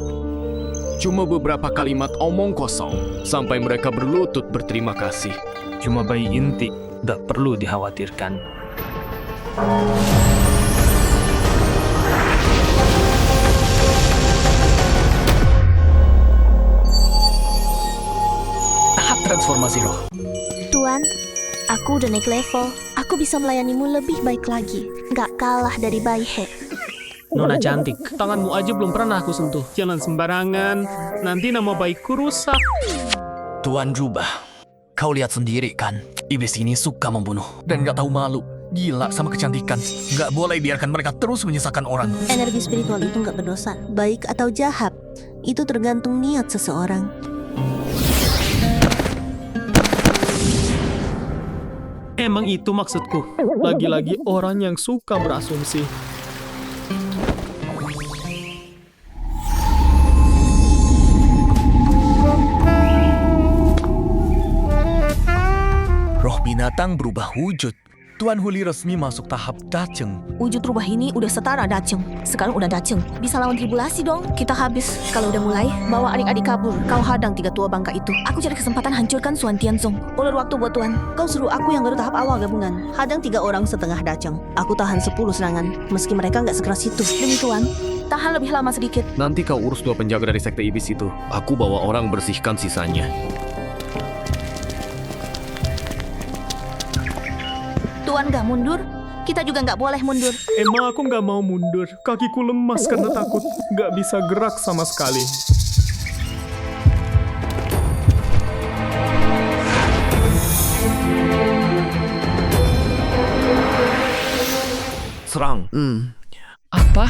Cuma beberapa kalimat omong kosong sampai mereka berlutut berterima kasih. Cuma bayi inti, tak perlu dikhawatirkan. Tahap transformasi roh. Tuan, aku udah naik level. Aku bisa melayanimu lebih baik lagi. Nggak kalah dari Baihe. Nona cantik, tanganmu aja belum pernah aku sentuh. Jangan sembarangan, nanti nama baikku rusak. Tuan Rubah, kau lihat sendiri kan? Iblis ini suka membunuh dan nggak tahu malu. Gila sama kecantikan. Nggak boleh biarkan mereka terus menyisakan orang. Energi spiritual itu nggak berdosa, baik atau jahat. Itu tergantung niat seseorang. Emang itu maksudku. Lagi-lagi orang yang suka berasumsi. Roh binatang berubah wujud. Tuan Huli resmi masuk tahap Daceng. Wujud rubah ini udah setara Daceng. Sekarang udah Daceng. Bisa lawan tribulasi dong. Kita habis. Kalau udah mulai, bawa adik-adik kabur. Kau hadang 3 tua bangka itu. Aku cari kesempatan hancurkan Suan Tianzong. Ulur waktu buat Tuan. Kau suruh aku yang baru tahap awal gabungan. Hadang 3 orang setengah Daceng. Aku tahan 10 serangan. Meski mereka nggak sekeras itu. Demi Tuan, tahan lebih lama sedikit. Nanti kau urus 2 penjaga dari sekte iblis itu. Aku bawa orang bersihkan sisanya. Tuan nggak mundur, kita juga nggak boleh mundur. Emang aku nggak mau mundur. Kakiku lemas karena takut. Nggak bisa gerak sama sekali. Serang. Apa?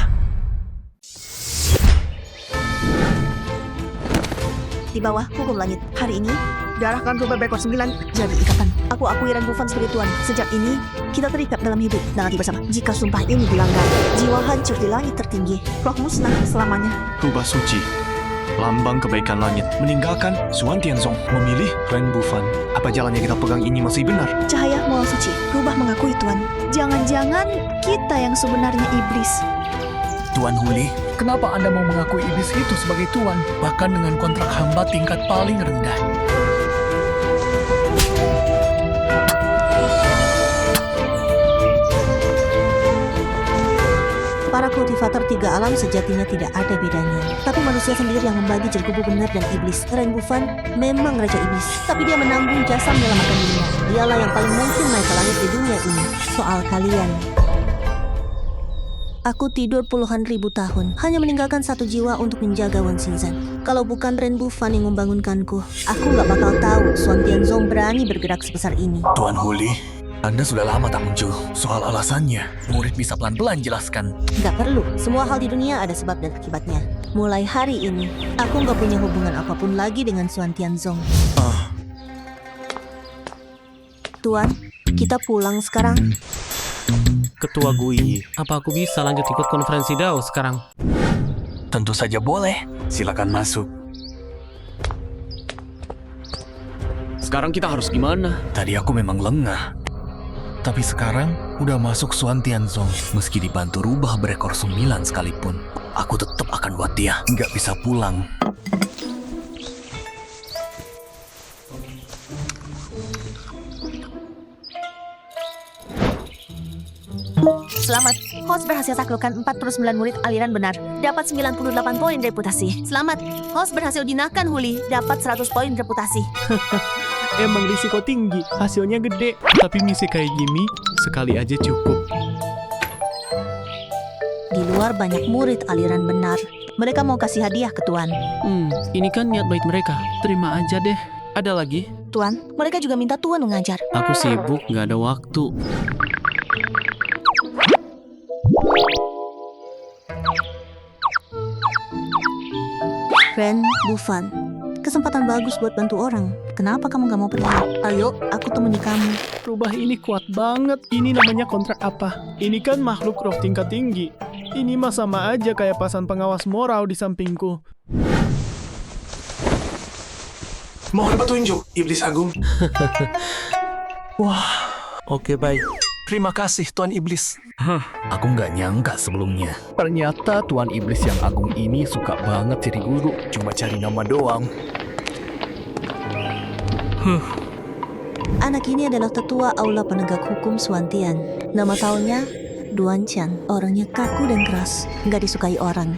Di bawah hukum langit. Hari ini, darahkan rubah berekor 9 jadi ikatan. Aku akui Ren Bufan sebagai Tuan. Sejak ini, kita terikat dalam hidup dan mati bersama. Jika sumpah ini dilanggar, jiwa hancur di langit tertinggi. Roh musnah selamanya. Rubah suci, lambang kebaikan langit. Meninggalkan Suan Tianzong, memilih Ren Bufan. Apa jalan yang kita pegang ini masih benar? Cahaya moral suci, rubah mengakui Tuan. Jangan-jangan kita yang sebenarnya iblis. Tuan Huli, kenapa Anda mau mengakui iblis itu sebagai Tuan? Bahkan dengan kontrak hamba tingkat paling rendah. Para kultivator 3 alam sejatinya tidak ada bedanya. Tapi manusia sendiri yang membagi jerkubu benar dan iblis. Ren Bufan memang Raja Iblis. Tapi dia menanggung jasa menyelamatkan dunia. Dialah yang paling mungkin naik ke langit di dunia ini. Soal kalian. Aku tidur puluhan ribu tahun, hanya meninggalkan 1 jiwa untuk menjaga Wan Xinzan. Kalau bukan Ren Bufan yang membangunkanku, aku nggak bakal tahu Suan Tianzong berani bergerak sebesar ini. Tuan Huli, Anda sudah lama tak muncul. Soal alasannya, murid bisa pelan-pelan jelaskan. Nggak perlu, semua hal di dunia ada sebab dan akibatnya. Mulai hari ini, aku nggak punya hubungan apapun lagi dengan Suan Tianzong. Tuan, kita pulang sekarang. Ketua Gui, apa aku bisa lanjut ikut konferensi Dao sekarang? Tentu saja boleh. Silakan masuk. Sekarang kita harus gimana? Tadi aku memang lengah. Tapi sekarang udah masuk Suan Tianzong. Meski dibantu rubah berekor 9 sekalipun, aku tetap akan buat dia nggak bisa pulang. Selamat, host berhasil taklukkan 49 murid aliran benar. Dapat 98 poin reputasi. Selamat, host berhasil jinakkan Huli. Dapat 100 poin reputasi. Emang risiko tinggi, hasilnya gede. Tapi misi kayak gini, sekali aja cukup. Di luar banyak murid aliran benar. Mereka mau kasih hadiah ke Tuan. Ini kan niat baik mereka. Terima aja deh. Ada lagi? Tuan, mereka juga minta Tuan mengajar. Aku sibuk, gak ada waktu. Ren Bufan, kesempatan bagus buat bantu orang. Kenapa kamu gak mau pergi? Ayo, aku temani kamu. Rubah ini kuat banget. Ini namanya kontrak apa? Ini kan makhluk roh tingkat tinggi. Ini mah sama aja kayak pasan pengawas moral di sampingku. Mohon petunjuk, Iblis Agung. Oke, baik. Terima kasih, Tuan Iblis. Aku nggak nyangka sebelumnya. Ternyata Tuan Iblis yang agung ini suka banget jadi guru. Cuma cari nama doang. Anak ini adalah tetua Aula Penegak Hukum Suantian. Nama tahunya Duan Chan. Orangnya kaku dan keras, nggak disukai orang.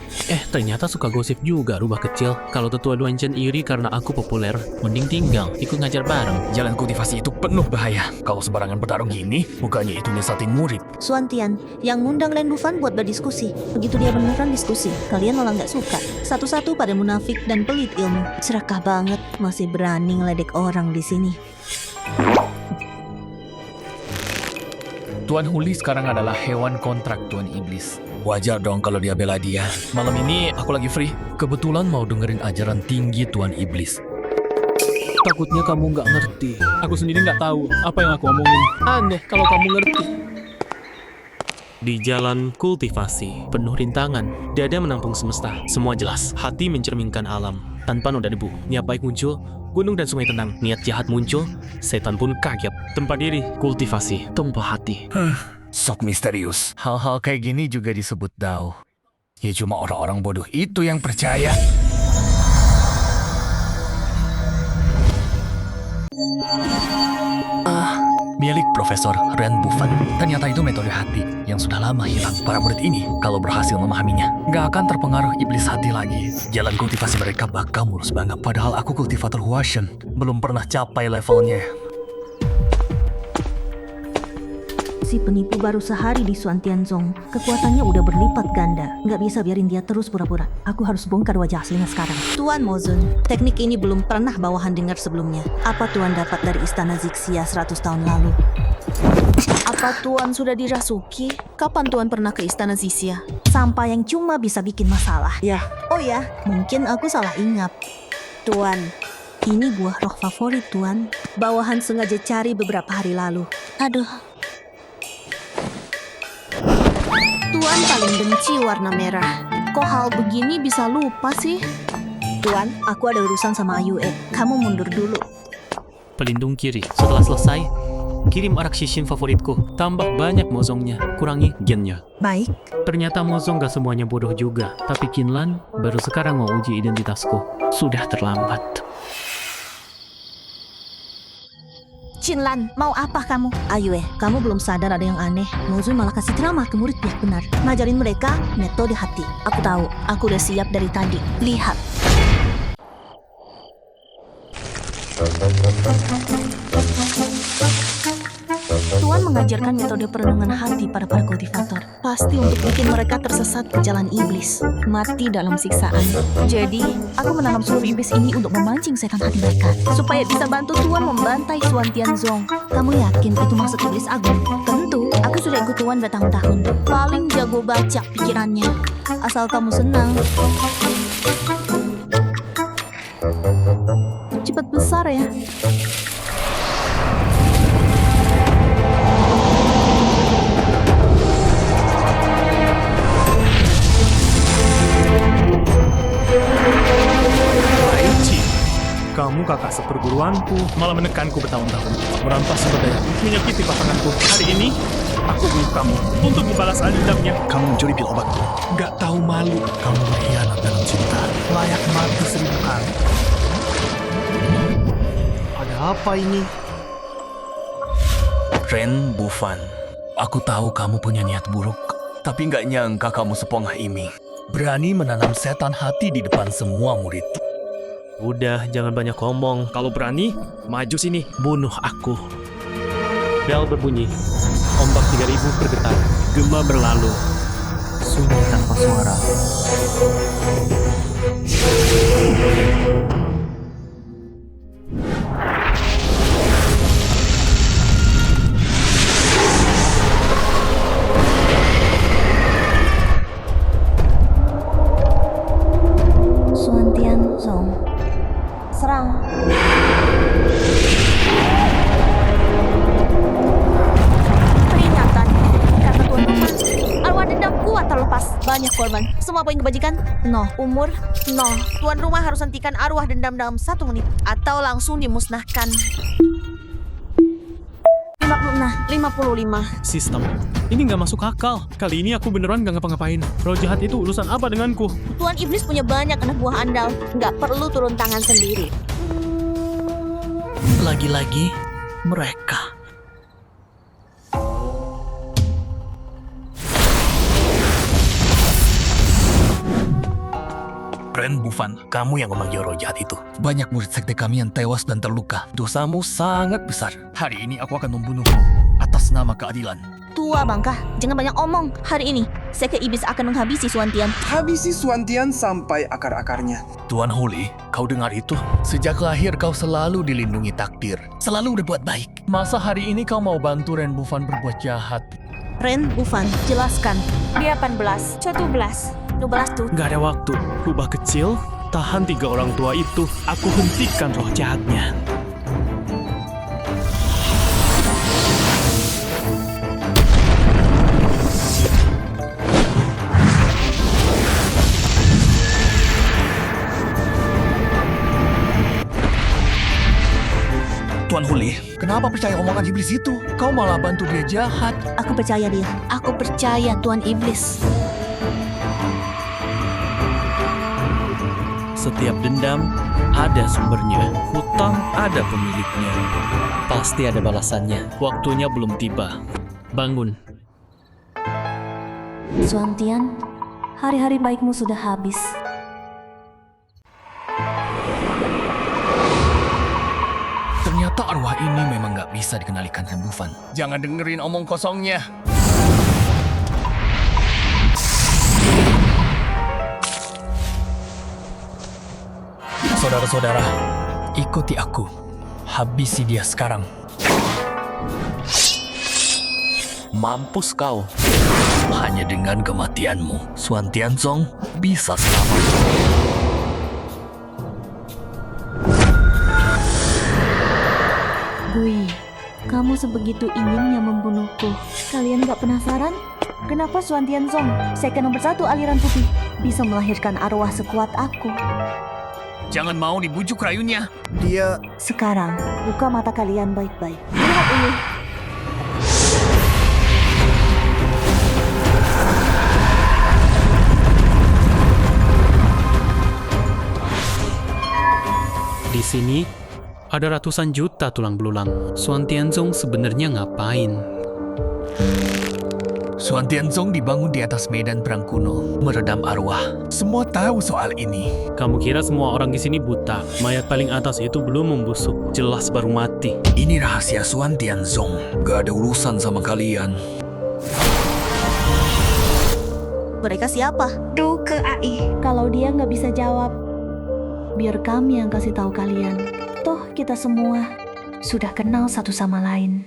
Ternyata suka gosip juga rubah kecil. Kalau tetua Duan Chen iri karena aku populer, mending tinggal, ikut ngajar bareng. Jalan kultivasi itu penuh bahaya. Kalau sembarangan bertarung gini, bukannya itu nyesatin murid. Suantian yang ngundang Len Dufan buat berdiskusi. Begitu dia beneran diskusi, kalian malah nggak suka. Satu-satu pada munafik dan pelit ilmu. Serakah banget, masih berani ngeledek orang di sini. Tuan Huli sekarang adalah hewan kontrak Tuan Iblis. Wajar dong kalau dia bela dia. Malam ini aku lagi free. Kebetulan mau dengerin ajaran tinggi Tuan Iblis. Takutnya kamu nggak ngerti. Aku sendiri nggak tahu apa yang aku omongin. Aneh kalau kamu ngerti. Di jalan kultivasi, penuh rintangan, dada menampung semesta. Semua jelas, hati mencerminkan alam. Tanpa noda debu, niat baik muncul, gunung dan sungai tenang. Niat jahat muncul, setan pun kaget. Tempat diri, kultivasi, tumpah hati. Sok misterius. Hal-hal kayak gini juga disebut Dao. Ya cuma orang-orang bodoh itu yang percaya. Milik Profesor Ren Bufan. Ternyata itu metode hati yang sudah lama hilang. Para murid ini, kalau berhasil memahaminya, nggak akan terpengaruh iblis hati lagi. Jalan kultivasi mereka bakal mulus banget. Padahal aku kultivator Huashen, belum pernah capai levelnya. Si penipu baru sehari di Suantianzong. Kekuatannya udah berlipat ganda. Nggak bisa biarin dia terus pura-pura. Aku harus bongkar wajah aslinya sekarang. Tuan Mozun, teknik ini belum pernah bawahan dengar sebelumnya. Apa Tuan dapat dari Istana Zixia 100 tahun lalu? Apa Tuan sudah dirasuki? Kapan Tuan pernah ke Istana Zixia? Sampah yang cuma bisa bikin masalah. Ya. Oh ya, mungkin aku salah ingat. Tuan, ini buah roh favorit Tuan. Bawahan sengaja cari beberapa hari lalu. Aduh. Tuan paling benci warna merah. Kok hal begini bisa lupa sih? Tuan, aku ada urusan sama Ayue. Kamu mundur dulu. Pelindung kiri. Setelah selesai, kirim arak shishin favoritku. Tambah banyak mozongnya, kurangi gennya. Baik. Ternyata mozong gak semuanya bodoh juga. Tapi Kinlan baru sekarang mau uji identitasku. Sudah terlambat. Chinlan, mau apa kamu? Ayue, kamu belum sadar ada yang aneh. Mozun malah kasih ceramah ke murid pihak benar. Ngajarin mereka metode hati. Aku tahu, aku udah siap dari tadi. Lihat. Tuan mengajarkan metode perenungan hati pada para kultivator. Pasti untuk bikin mereka tersesat ke jalan iblis. Mati dalam siksaan. Jadi, aku menanam suruh iblis ini untuk memancing setan hati mereka. Supaya bisa bantu Tuan membantai Suantianzong. Kamu yakin itu maksud iblis agung? Tentu, aku sudah ikut Tuan bertahun-tahun. Paling jago baca pikirannya. Asal kamu senang. Cepat besar ya. Kamu kakak seperguruanku, malah menekanku bertahun-tahun. Merampas sumber daya, menyakiti pasanganku. Hari ini, aku bunuh kamu untuk membalas dendamnya. Kamu mencuri pil obatku. Gak tahu malu. Kamu berkhianat dalam cinta. Layak mati 1000 kali. Ada apa ini? Ren Bufan, aku tahu kamu punya niat buruk, tapi nggak nyangka kamu sepongah ini. Berani menanam setan hati di depan semua murid. Udah, jangan banyak ngomong. Kalau berani, maju sini. Bunuh aku. Bel berbunyi. Ombak 3000 bergetar. Gema berlalu. Sunyi tanpa suara. Suantianzong. Serang. Peringatan, kata Tuan Rumah. Arwah dendam kuat terlepas. Banyak korban. Semua poin kebajikan, 0. Umur, 0. Tuan Rumah harus hentikan arwah dendam dalam 1 menit. Atau langsung dimusnahkan. 56 Sana, 55. Sistem. Ini nggak masuk akal. Kali ini aku beneran nggak ngapa-ngapain. Roh jahat itu urusan apa denganku? Tuan Iblis punya banyak anak buah andal. Nggak perlu turun tangan sendiri. Lagi-lagi mereka. Ren Bufan, kamu yang memanggil roh jahat itu. Banyak murid sekte kami yang tewas dan terluka. Dosamu sangat besar. Hari ini aku akan membunuhmu atas nama keadilan. Tua bangka, jangan banyak omong. Hari ini, sekte iblis akan menghabisi Suantian. Habisi Suantian sampai akar-akarnya. Tuan Huli, kau dengar itu? Sejak lahir kau selalu dilindungi takdir. Selalu berbuat baik. Masa hari ini kau mau bantu Ren Bufan berbuat jahat? Ren Bufan, jelaskan. Dia 18, 12. 12 tuh. Gak ada waktu. Rubah kecil, tahan 3 orang tua itu. Aku hentikan roh jahatnya. Tuan Huli, kenapa percaya omongan iblis itu? Kau malah bantu dia jahat. Aku percaya dia. Aku percaya Tuan Iblis. Setiap dendam ada sumbernya, hutang ada pemiliknya. Pasti ada balasannya. Waktunya belum tiba. Bangun. Suantian, hari-hari baikmu sudah habis. Ternyata arwah ini memang gak bisa dikendalikan Ren Bufan. Jangan dengerin omong kosongnya. Saudara-saudara, ikuti aku. Habisi dia sekarang. Mampus kau. Hanya dengan kematianmu, Suantian Zong bisa selamat. Gui, kamu sebegitu inginnya membunuhku. Kalian gak penasaran? Kenapa Suantian Zong, sekte nomor 1 aliran putih, bisa melahirkan arwah sekuat aku? Jangan mau dibujuk rayunya. Dia Sekarang, buka mata kalian baik-baik. Lihat ini. Di sini, ada ratusan juta tulang belulang. Suantian Zong sebenarnya ngapain? Suantian Zong dibangun di atas medan perang kuno, meredam arwah. Semua tahu soal ini. Kamu kira semua orang di sini buta? Mayat paling atas itu belum membusuk, jelas baru mati. Ini rahasia Suantian Zong. Gak ada urusan sama kalian. Mereka siapa? Du ke AI. Kalau dia nggak bisa jawab, biar kami yang kasih tahu kalian. Toh kita semua sudah kenal satu sama lain.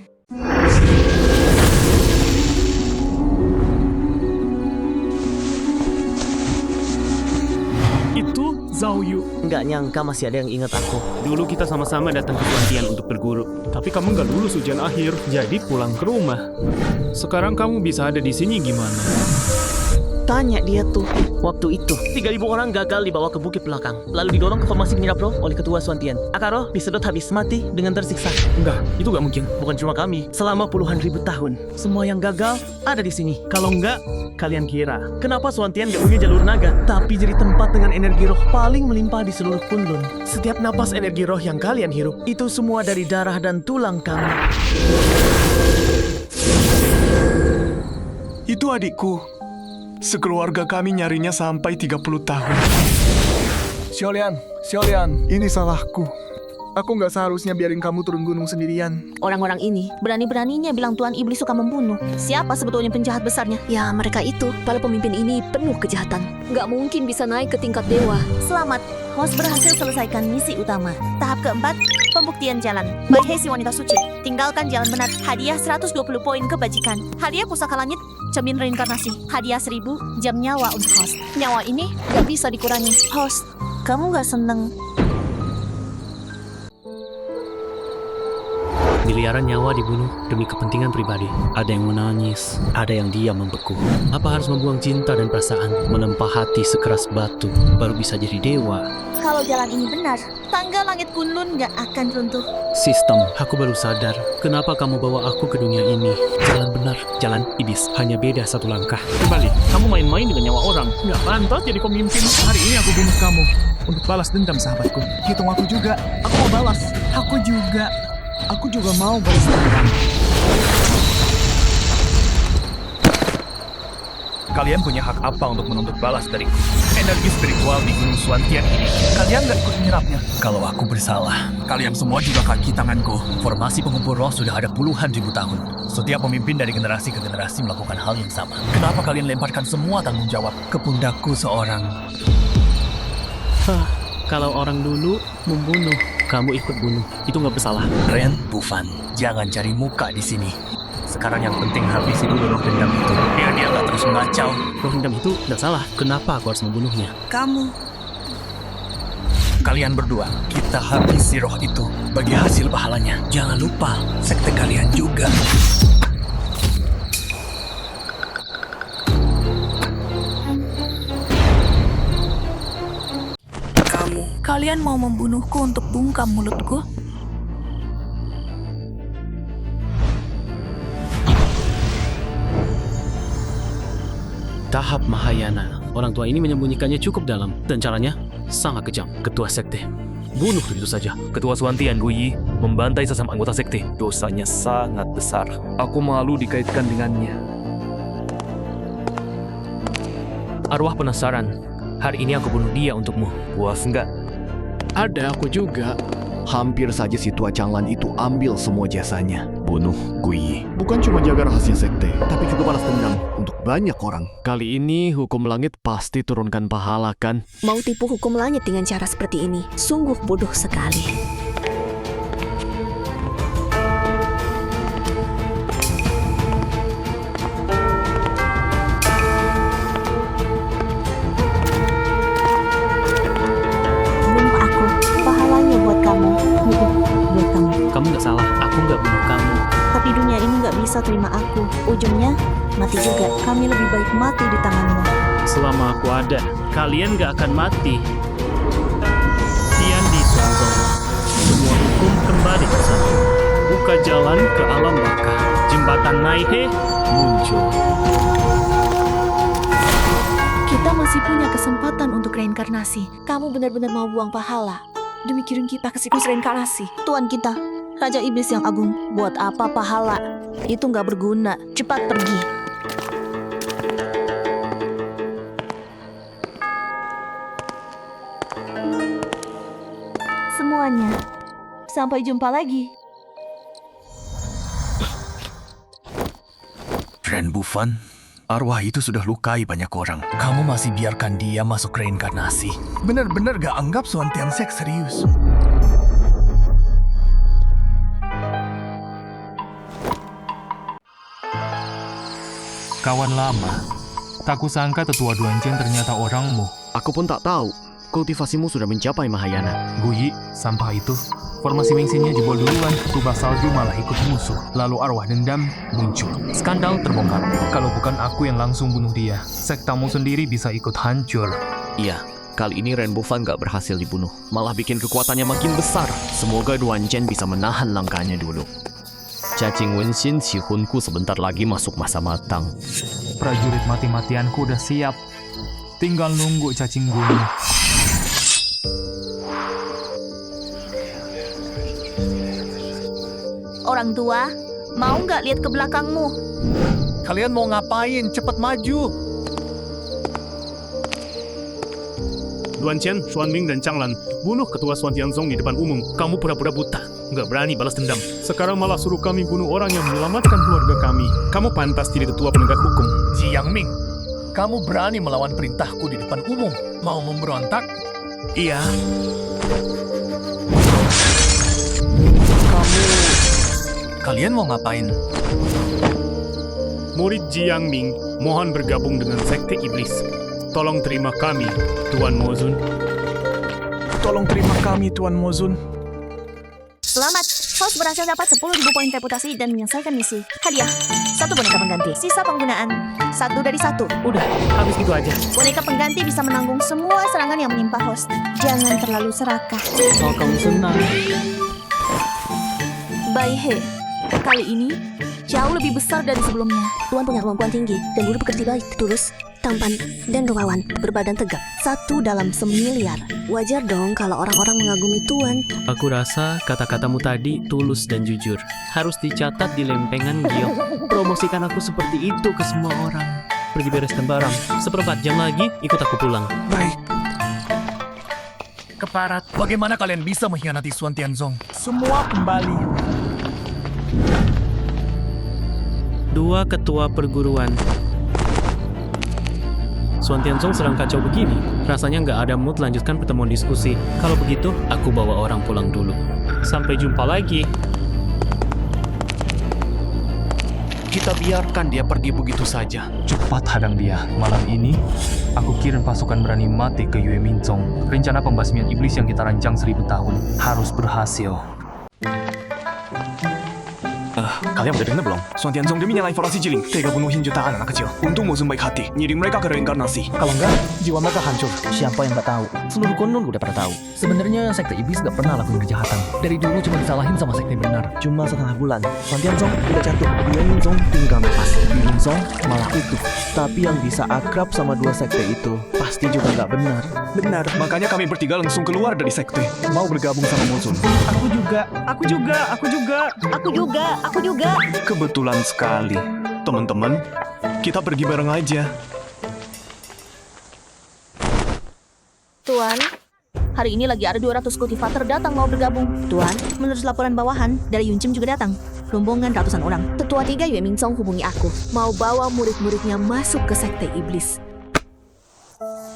Itu Zhao Yu. Nggak nyangka masih ada yang ingat aku. Dulu kita sama-sama datang ke Suantian untuk berguru. Tapi kamu nggak lulus ujian akhir, jadi pulang ke rumah. Sekarang kamu bisa ada di sini gimana? Tanya dia tuh. Waktu itu, 3.000 orang gagal dibawa ke bukit belakang. Lalu didorong ke formasi penyerap roh oleh ketua Suantian. Akaro disedot habis mati dengan tersiksa. Enggak, itu nggak mungkin. Bukan cuma kami, selama puluhan ribu tahun. Semua yang gagal ada di sini. Kalau enggak, kalian kira kenapa Suantian gak punya jalur naga, tapi jadi tempat dengan energi roh paling melimpah di seluruh Kunlun. Setiap napas energi roh yang kalian hirup, itu semua dari darah dan tulang kami. Itu adikku. Sekeluarga kami nyarinya sampai 30 tahun. Xiaolian, ini salahku. Aku nggak seharusnya biarin kamu turun gunung sendirian. Orang-orang ini berani-beraninya bilang Tuan Iblis suka membunuh. Siapa sebetulnya penjahat besarnya? Ya, mereka itu. Para pemimpin ini penuh kejahatan. Nggak mungkin bisa naik ke tingkat dewa. Selamat, host berhasil selesaikan misi utama. Tahap keempat, pembuktian jalan. Baik si wanita suci, tinggalkan jalan benar. Hadiah 120 poin kebajikan. Hadiah pusaka langit, cermin reinkarnasi. Hadiah 1000 jam nyawa untuk host. Nyawa ini gak bisa dikurangi. Host, kamu gak seneng Miliaran nyawa dibunuh demi kepentingan pribadi. Ada yang menangis, ada yang diam membeku. Apa harus membuang cinta dan perasaan, menempa hati sekeras batu, baru bisa jadi dewa? Kalau jalan ini benar, tangga langit Kunlun gak akan runtuh. Sistem, aku baru sadar kenapa kamu bawa aku ke dunia ini. Jalan benar, jalan iblis, hanya beda satu langkah. Kembali, kamu main-main dengan nyawa orang. Nggak pantas jadi pemimpin. Hari ini aku bunuh kamu untuk balas dendam sahabatku. Hitung aku juga. Aku mau balas. Aku juga. Aku juga mau balas dendam. Kalian punya hak apa untuk menuntut balas dariku? Energi spiritual di Gunung Suantian ini. Kalian nggak ikut menyerapnya. Kalau aku bersalah, kalian semua juga kaki tanganku. Formasi pengumpul roh sudah ada puluhan ribu tahun. Setiap pemimpin dari generasi ke generasi melakukan hal yang sama. Kenapa kalian lemparkan semua tanggung jawab ke pundakku seorang? Kalau orang dulu membunuh, kamu ikut bunuh. Itu nggak bersalah. Ren Bufan, jangan cari muka di sini. Sekarang yang penting habisi dulu roh dendam itu. Biar dia nggak terus mengacau. Roh dendam itu nggak salah. Kenapa aku harus membunuhnya? Kalian berdua, kita habisi roh itu bagi hasil pahalanya. Jangan lupa, sekte kalian juga. Kalian mau membunuhku untuk bungkam mulutku? Tahap Mahayana. Orang tua ini menyembunyikannya cukup dalam. Dan caranya sangat kejam. Ketua sekte. Bunuh begitu saja. Ketua Suantian Guyi membantai sesama anggota sekte. Dosanya sangat besar. Aku malu dikaitkan dengannya. Arwah penasaran. Hari ini aku bunuh dia untukmu. Puas enggak? Ada aku juga. Hampir saja si tua Changlan itu ambil semua jasanya. Bunuh Guyi. Bukan cuma jaga rahasia sekte, tapi juga balas dendam untuk banyak orang. Kali ini hukum langit pasti turunkan pahala kan? Mau tipu hukum langit dengan cara seperti ini, sungguh bodoh sekali. Bunuh aku, pahalanya buat kamu. Buat kamu. Kamu nggak salah. Aku nggak bunuh kamu. Tapi dunia ini nggak bisa terima aku. Ujungnya, mati juga. Kami lebih baik mati di tanganmu. Selama aku ada, kalian nggak akan mati. Tian di Suanzong. Semua hukum kembali bersatu. Buka jalan ke alam baka. Jembatan Naihe muncul. Kita masih punya kesempatan untuk reinkarnasi. Kamu benar-benar mau buang pahala demi kirim kita ke siklus reinkarnasi. Tuan kita, Raja Iblis yang Agung, buat apa pahala? Itu nggak berguna. Cepat pergi. Semuanya. Sampai jumpa lagi. Ren Bufan, arwah itu sudah lukai banyak orang. Kamu masih biarkan dia masuk reinkarnasi. Benar-benar gak anggap Suan Tiansek serius. Kawan lama. Tak kusangka tetua Duanjing ternyata orangmu. Aku pun tak tahu. Kultivasimu sudah mencapai Mahayana. Guyi, sampah itu. Formasi Wingxinnya jebol duluan, rubah salju malah ikut musuh. Lalu arwah dendam muncul. Skandal terbongkar. Kalau bukan aku yang langsung bunuh dia, sektamu sendiri bisa ikut hancur. Iya, kali ini Ren Bufan gak berhasil dibunuh. Malah bikin kekuatannya makin besar. Semoga Duan Chen bisa menahan langkahnya dulu. Cacing Wenxin Cihunku sebentar lagi masuk masa matang. Prajurit mati-matianku udah siap. Tinggal nunggu cacing gunung. Orang tua, mau nggak lihat ke belakangmu? Kalian mau ngapain? Cepat maju! Duan Chen, Xuan Ming, dan Changlan bunuh ketua Suan Tianzong di depan umum. Kamu pura-pura buta, nggak berani balas dendam. Sekarang malah suruh kami bunuh orang yang menyelamatkan keluarga kami. Kamu pantas jadi ketua penegak hukum. Jiang Ming, kamu berani melawan perintahku di depan umum? Mau memberontak? Iya. Kalian mau ngapain? Murid Jiang Ming, mohon bergabung dengan sekte iblis. Tolong terima kami, Tuan Mozun. Tolong terima kami, Tuan Mozun. Selamat, Host berhasil dapat 10.000 poin reputasi dan menyelesaikan misi. Hadiah, 1 boneka pengganti. Sisa penggunaan 1 dari 1. Udah, habis gitu aja. Boneka pengganti bisa menanggung semua serangan yang menimpa host. Jangan terlalu serakah. Oh, kamu senang. Baihe, kali ini jauh lebih besar dari sebelumnya. Tuan punya kemampuan tinggi dan guru pekerti baik, tulus, tampan, dan rupawan, berbadan tegap. 1 dalam 1.000.000.000. Wajar dong kalau orang-orang mengagumi Tuan. Aku rasa kata-katamu tadi tulus dan jujur. Harus dicatat di lempengan Gio. Promosikan aku seperti itu ke semua orang. Pergi bereskan barang. 1/4 jam lagi, ikut aku pulang. Baik. Keparat. Bagaimana kalian bisa mengkhianati Suan Tianzong? Semua kembali. 2 ketua perguruan. Suan Tianzong sedang kacau begini. Rasanya nggak ada mood lanjutkan pertemuan diskusi. Kalau begitu, aku bawa orang pulang dulu. Sampai jumpa lagi. Kita biarkan dia pergi begitu saja. Cepat hadang dia. Malam ini, aku kirim pasukan berani mati ke Yue Mingzong. Rencana pembasmian iblis yang kita rancang 1000 tahun harus berhasil. Kalian udah dengar belum? Suan Tianzong dia menyalahi informasi Jiling. Tega bunuh jutaan anak kecil. Untung musuh baik hati. Ngirim mereka ke reinkarnasi. Kalau enggak, jiwa mereka hancur. Siapa yang nggak tahu? Seluruh Kunlun udah pada tahu. Sebenarnya sekte iblis nggak pernah lakuin kejahatan. Dari dulu cuma disalahin sama sekte benar. Cuma setengah bulan, Suan Tianzong udah jatuh. Yue Mingzong tinggal nafas. Yue Mingzong malah utuh. Tapi yang bisa akrab sama 2 sekte itu pasti juga nggak benar. Benar. Makanya kami bertiga langsung keluar dari sekte. Mau bergabung sama musuh. Aku juga. Kebetulan sekali. Teman-teman, kita pergi bareng aja. Tuan, hari ini lagi ada 200 kultivator datang mau bergabung. Tuan, menurut laporan bawahan, dari Yuncim juga datang. Rombongan ratusan orang. Tetua 3 Yue Mingzong hubungi aku. Mau bawa murid-muridnya masuk ke sekte iblis.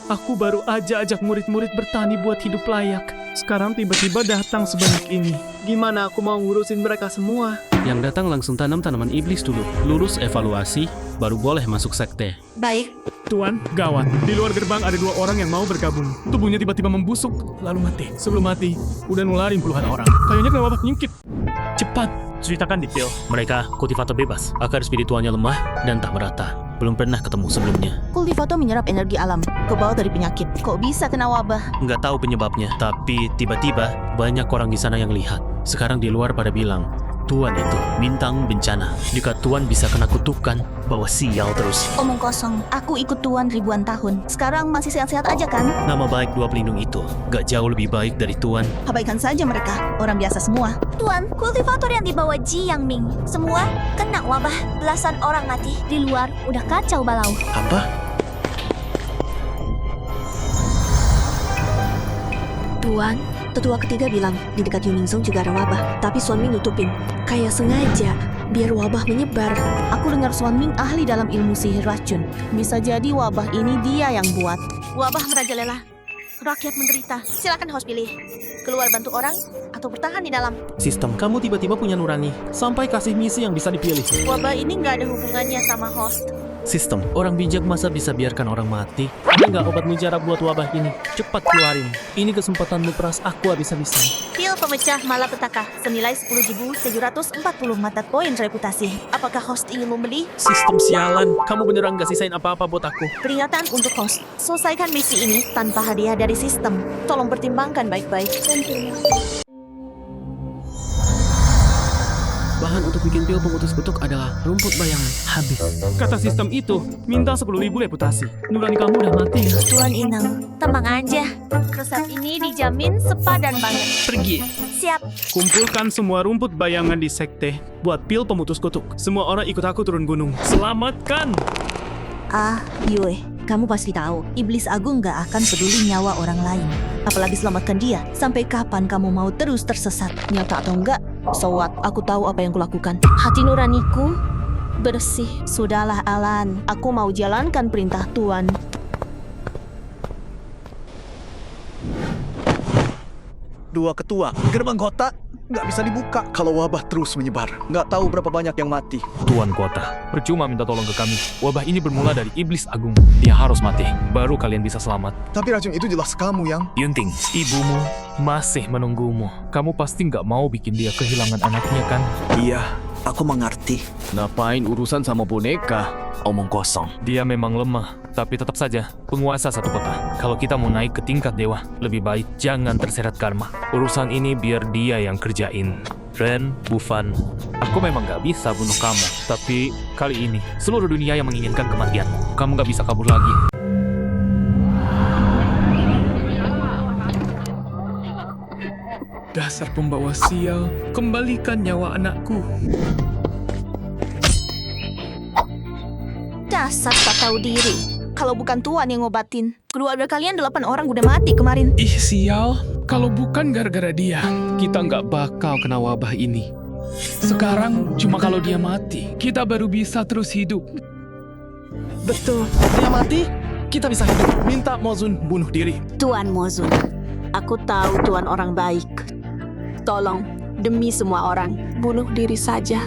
Aku baru aja ajak murid-murid bertani buat hidup layak. Sekarang tiba-tiba datang sebanyak ini. Gimana aku mau ngurusin mereka semua? Yang datang langsung tanam tanaman iblis dulu. Lulus evaluasi, baru boleh masuk sekte. Baik, Tuan, gawat. Di luar gerbang ada 2 orang yang mau bergabung. Tubuhnya tiba-tiba membusuk, lalu mati. Sebelum mati, udah nularin puluhan orang. Kayaknya kena wabah penyakit. Cepat, ceritakan detail. Mereka kultivator bebas, akar spiritualnya lemah dan tak merata. Belum pernah ketemu sebelumnya. Kultivator menyerap energi alam, kebawa dari penyakit. Kok bisa kena wabah? Nggak tahu penyebabnya, tapi tiba-tiba banyak orang di sana yang lihat. Sekarang di luar pada bilang, Tuan itu bintang bencana. Jika Tuan bisa kena kutukan, bawa sial terus. Omong kosong, aku ikut Tuan ribuan tahun. Sekarang masih sehat-sehat aja kan? Nama baik 2 pelindung itu gak jauh lebih baik dari Tuan. Abaikan saja mereka, orang biasa semua. Tuan, kultivator yang dibawa Ji Yang Ming semua kena wabah. Belasan orang mati. Di luar udah kacau balau. Apa? Tuan, tetua ketiga bilang di dekat Yue Mingzong juga ada wabah. Tapi Suan Ming nutupin. Kayak sengaja, biar wabah menyebar. Aku dengar Suan Ming ahli dalam ilmu sihir racun. Bisa jadi wabah ini dia yang buat. Wabah merajalela. Rakyat menderita. Silakan host pilih. Keluar bantu orang atau bertahan di dalam. Sistem, kamu tiba-tiba punya nurani. Sampai kasih misi yang bisa dipilih. Wabah ini nggak ada hubungannya sama host. Sistem, orang bijak masa bisa biarkan orang mati? Ada nggak obat mujarab buat wabah ini? Cepat keluarin. Ini kesempatanmu peras aku habis-habisan. Pil pemecah malapetaka senilai 10.740 mata poin reputasi. Apakah host ingin membeli? Sistem sialan, kamu beneran gak sisain apa-apa buat aku? Peringatan untuk host. Selesaikan misi ini tanpa hadiah dari sistem. Tolong pertimbangkan baik-baik. Dan terima kasih. Bahan untuk bikin pil pemutus kutuk adalah rumput bayangan. Habis. Kata sistem itu, minta 10.000 reputasi. Nurani kamu udah mati ya? Tuan Inang, Tenang aja. Resep ini dijamin sepadan banget. Pergi. Siap. Kumpulkan semua rumput bayangan di sekte buat pil pemutus kutuk. Semua orang ikut aku turun gunung. Selamatkan! Yue, kamu pasti tahu, iblis agung gak akan peduli nyawa orang lain. Apalagi selamatkan dia. Sampai kapan kamu mau terus tersesat? Nyata atau enggak? So what? Aku tahu apa yang kulakukan. Hati nuraniku bersih. Sudahlah Alan, aku mau jalankan perintah Tuan. Dua ketua, gerbang kota, nggak bisa dibuka kalau wabah terus menyebar. Nggak tahu berapa banyak yang mati. Tuan Kota, percuma minta tolong ke kami. Wabah ini bermula dari iblis agung. Dia harus mati, baru kalian bisa selamat. Tapi racun itu jelas kamu yang... Yunting, ibumu masih menunggumu. Kamu pasti nggak mau bikin dia kehilangan anaknya kan? Iya, aku mengerti. Ngapain urusan sama boneka? Omong kosong. Dia memang lemah, tapi tetap saja penguasa satu kota. Kalau kita mau naik ke tingkat dewa, lebih baik jangan terseret karma. Urusan ini biar dia yang kerjain. Ren, Bufan, aku memang gak bisa bunuh kamu. Tapi kali ini, seluruh dunia yang menginginkan kematianmu. Kamu gak bisa kabur lagi. Dasar pembawa sial, kembalikan nyawa anakku. Dasar tak tahu diri. Kalau bukan Tuan yang ngobatin, keluarga kalian 8 orang udah mati kemarin. Ih sial, kalau bukan gara-gara dia, kita nggak bakal kena wabah ini. Sekarang cuma kalau dia mati, kita baru bisa terus hidup. Betul, dia mati, kita bisa hidup. Minta Mozun bunuh diri. Tuan Mozun, aku tahu Tuan orang baik. Tolong, demi semua orang, bunuh diri saja.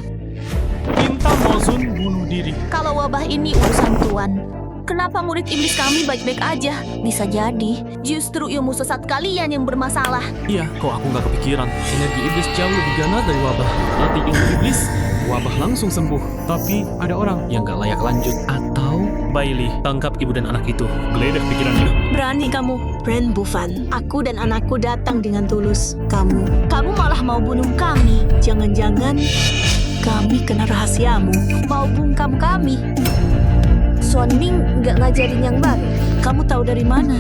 Minta Mozun bunuh diri. Kalau wabah ini urusan Tuan, kenapa murid iblis kami baik-baik aja? Bisa jadi, justru ilmu sesat kalian yang bermasalah. Iya, kok aku nggak kepikiran. Energi iblis jauh lebih ganas dari wabah. Latih ilmu iblis, wabah langsung sembuh. Tapi ada orang yang nggak layak lanjut. Atau Bailey, tangkap ibu dan anak itu. Geledah pikirannya. Berani kamu, Ren Bufan. Aku dan anakku datang dengan tulus. Kamu malah mau bunuh kami. Jangan-jangan kami kena rahasiamu. Mau bungkam kami. Suan Ming nggak ngajarin yang baru. Kamu tahu dari mana?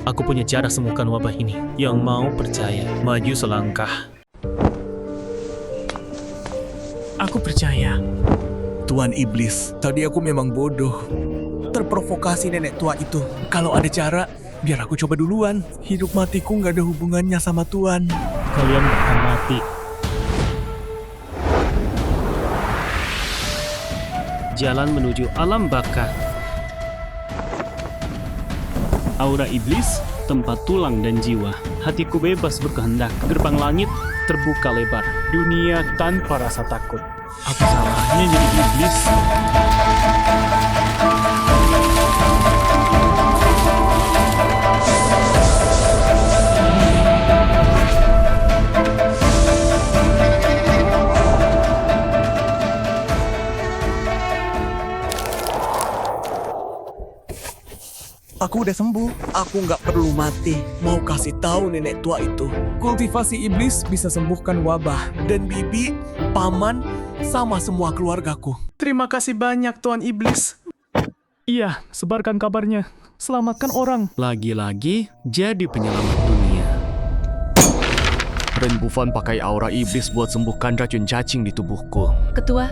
Aku punya cara sembuhkan wabah ini. Yang mau percaya, maju selangkah. Aku percaya. Tuan Iblis, tadi aku memang bodoh. Terprovokasi nenek tua itu. Kalau ada cara, biar aku coba duluan. Hidup matiku nggak ada hubungannya sama Tuan. Kalian gak akan mati. Jalan menuju alam baka. Aura iblis, tempat tulang dan jiwa. Hatiku bebas berkehendak. Gerbang langit terbuka lebar. Dunia tanpa rasa takut. Apa salahnya jadi iblis? Aku udah sembuh. Aku nggak perlu mati. Mau kasih tahu nenek tua itu. Kultivasi iblis bisa sembuhkan wabah. Dan bibi, paman, sama semua keluargaku. Terima kasih banyak Tuan Iblis. Iya, sebarkan kabarnya. Selamatkan orang. Lagi-lagi jadi penyelamat dunia. Ren Bufan pakai aura iblis buat sembuhkan racun cacing di tubuhku. Ketua,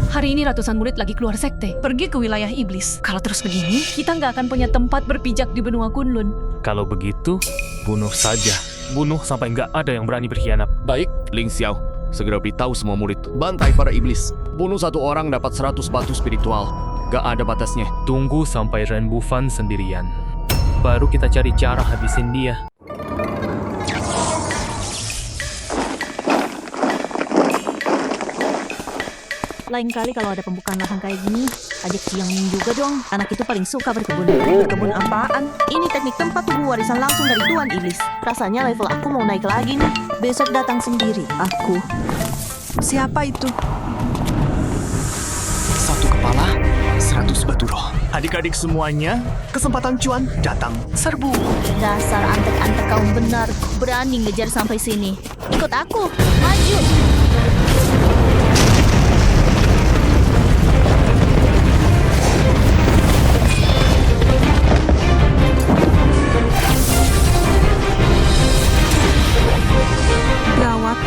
hari ini ratusan murid lagi keluar sekte, pergi ke wilayah iblis. Kalau terus begini, kita nggak akan punya tempat berpijak di benua Kunlun. Kalau begitu, bunuh saja. Bunuh sampai nggak ada yang berani berkhianat. Baik, Ling Xiao. Segera beritahu semua murid. Bantai para iblis. Bunuh satu orang dapat 100 batu spiritual. Gak ada batasnya. Tunggu sampai Ren Bufan sendirian. Baru kita cari cara habisin dia. Lain kali kalau ada pembukaan lahan kayak gini, ajak Siang Ming juga dong. Anak itu paling suka berkebun. Berkebun apaan? Ini teknik tempat tubuh warisan langsung dari Tuan Iblis. Rasanya level aku mau naik lagi nih. Besok datang sendiri, aku. Siapa itu? Satu kepala, 100 batu roh. Adik-adik semuanya, kesempatan cuan datang. Serbu. Dasar antek-antek kaum benar. Berani ngejar sampai sini. Ikut aku. Maju. Gawat.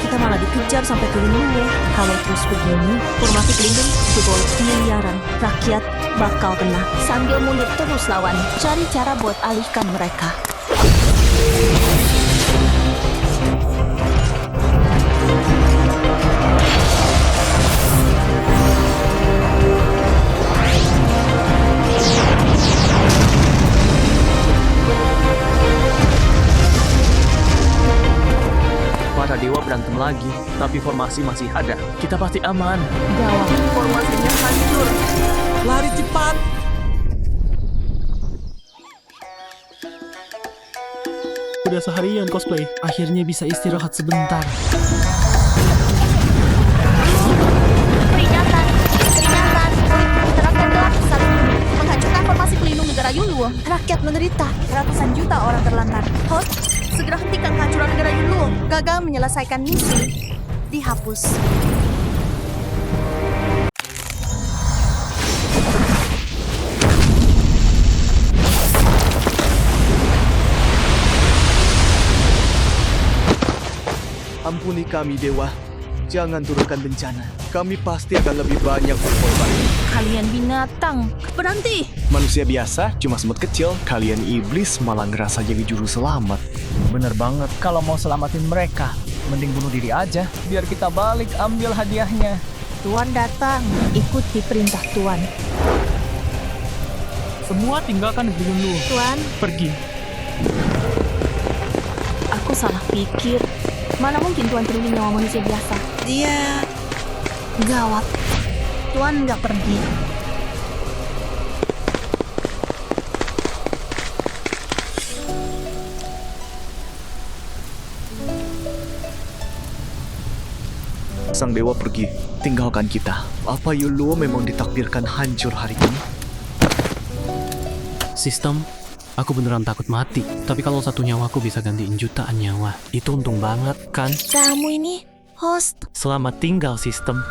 Kita malah dikejar sampai ke Linglu. Kalau terus begini, formasi pelindung jebol miliaran. Rakyat bakal kena. Sambil mundur terus lawan. Cari cara buat alihkan mereka. lagi. Tapi formasi masih ada. Kita pasti aman. Gawat, formasinya hancur. Lari cepat! Udah seharian cosplay. Akhirnya bisa istirahat sebentar. Peringatan, peringatan. Terapkan gelap saat menghancurkan formasi pelindung negara Yuluo. Rakyat menderita, ratusan juta orang terlantar. Host, segera hentikan kehancuran negara Yuluo. Gagal menyelesaikan misi. Dihapus. Ampuni kami, Dewa. Jangan turunkan bencana. Kami pasti akan lebih banyak berkorban. Kalian binatang, berhenti. Manusia biasa cuma semut kecil. Kalian iblis malah ngerasa jadi juru selamat. Bener banget, kalau mau selamatin mereka, mending bunuh diri aja, biar kita balik ambil hadiahnya. Tuan datang, ikuti perintah Tuan. Semua tinggalkan negeri Yunlu. Tuan, Pergi. aku salah pikir. Mana mungkin Tuan peduli nyawa manusia biasa? Dia gawat. Tuan nggak pergi. Sang dewa pergi, tinggalkan kita. Apa Yuluo memang ditakdirkan hancur hari ini? Sistem, aku beneran takut mati. Tapi kalau satu nyawaku bisa gantiin jutaan nyawa, itu untung banget, kan? Kamu ini host. Selamat tinggal, sistem.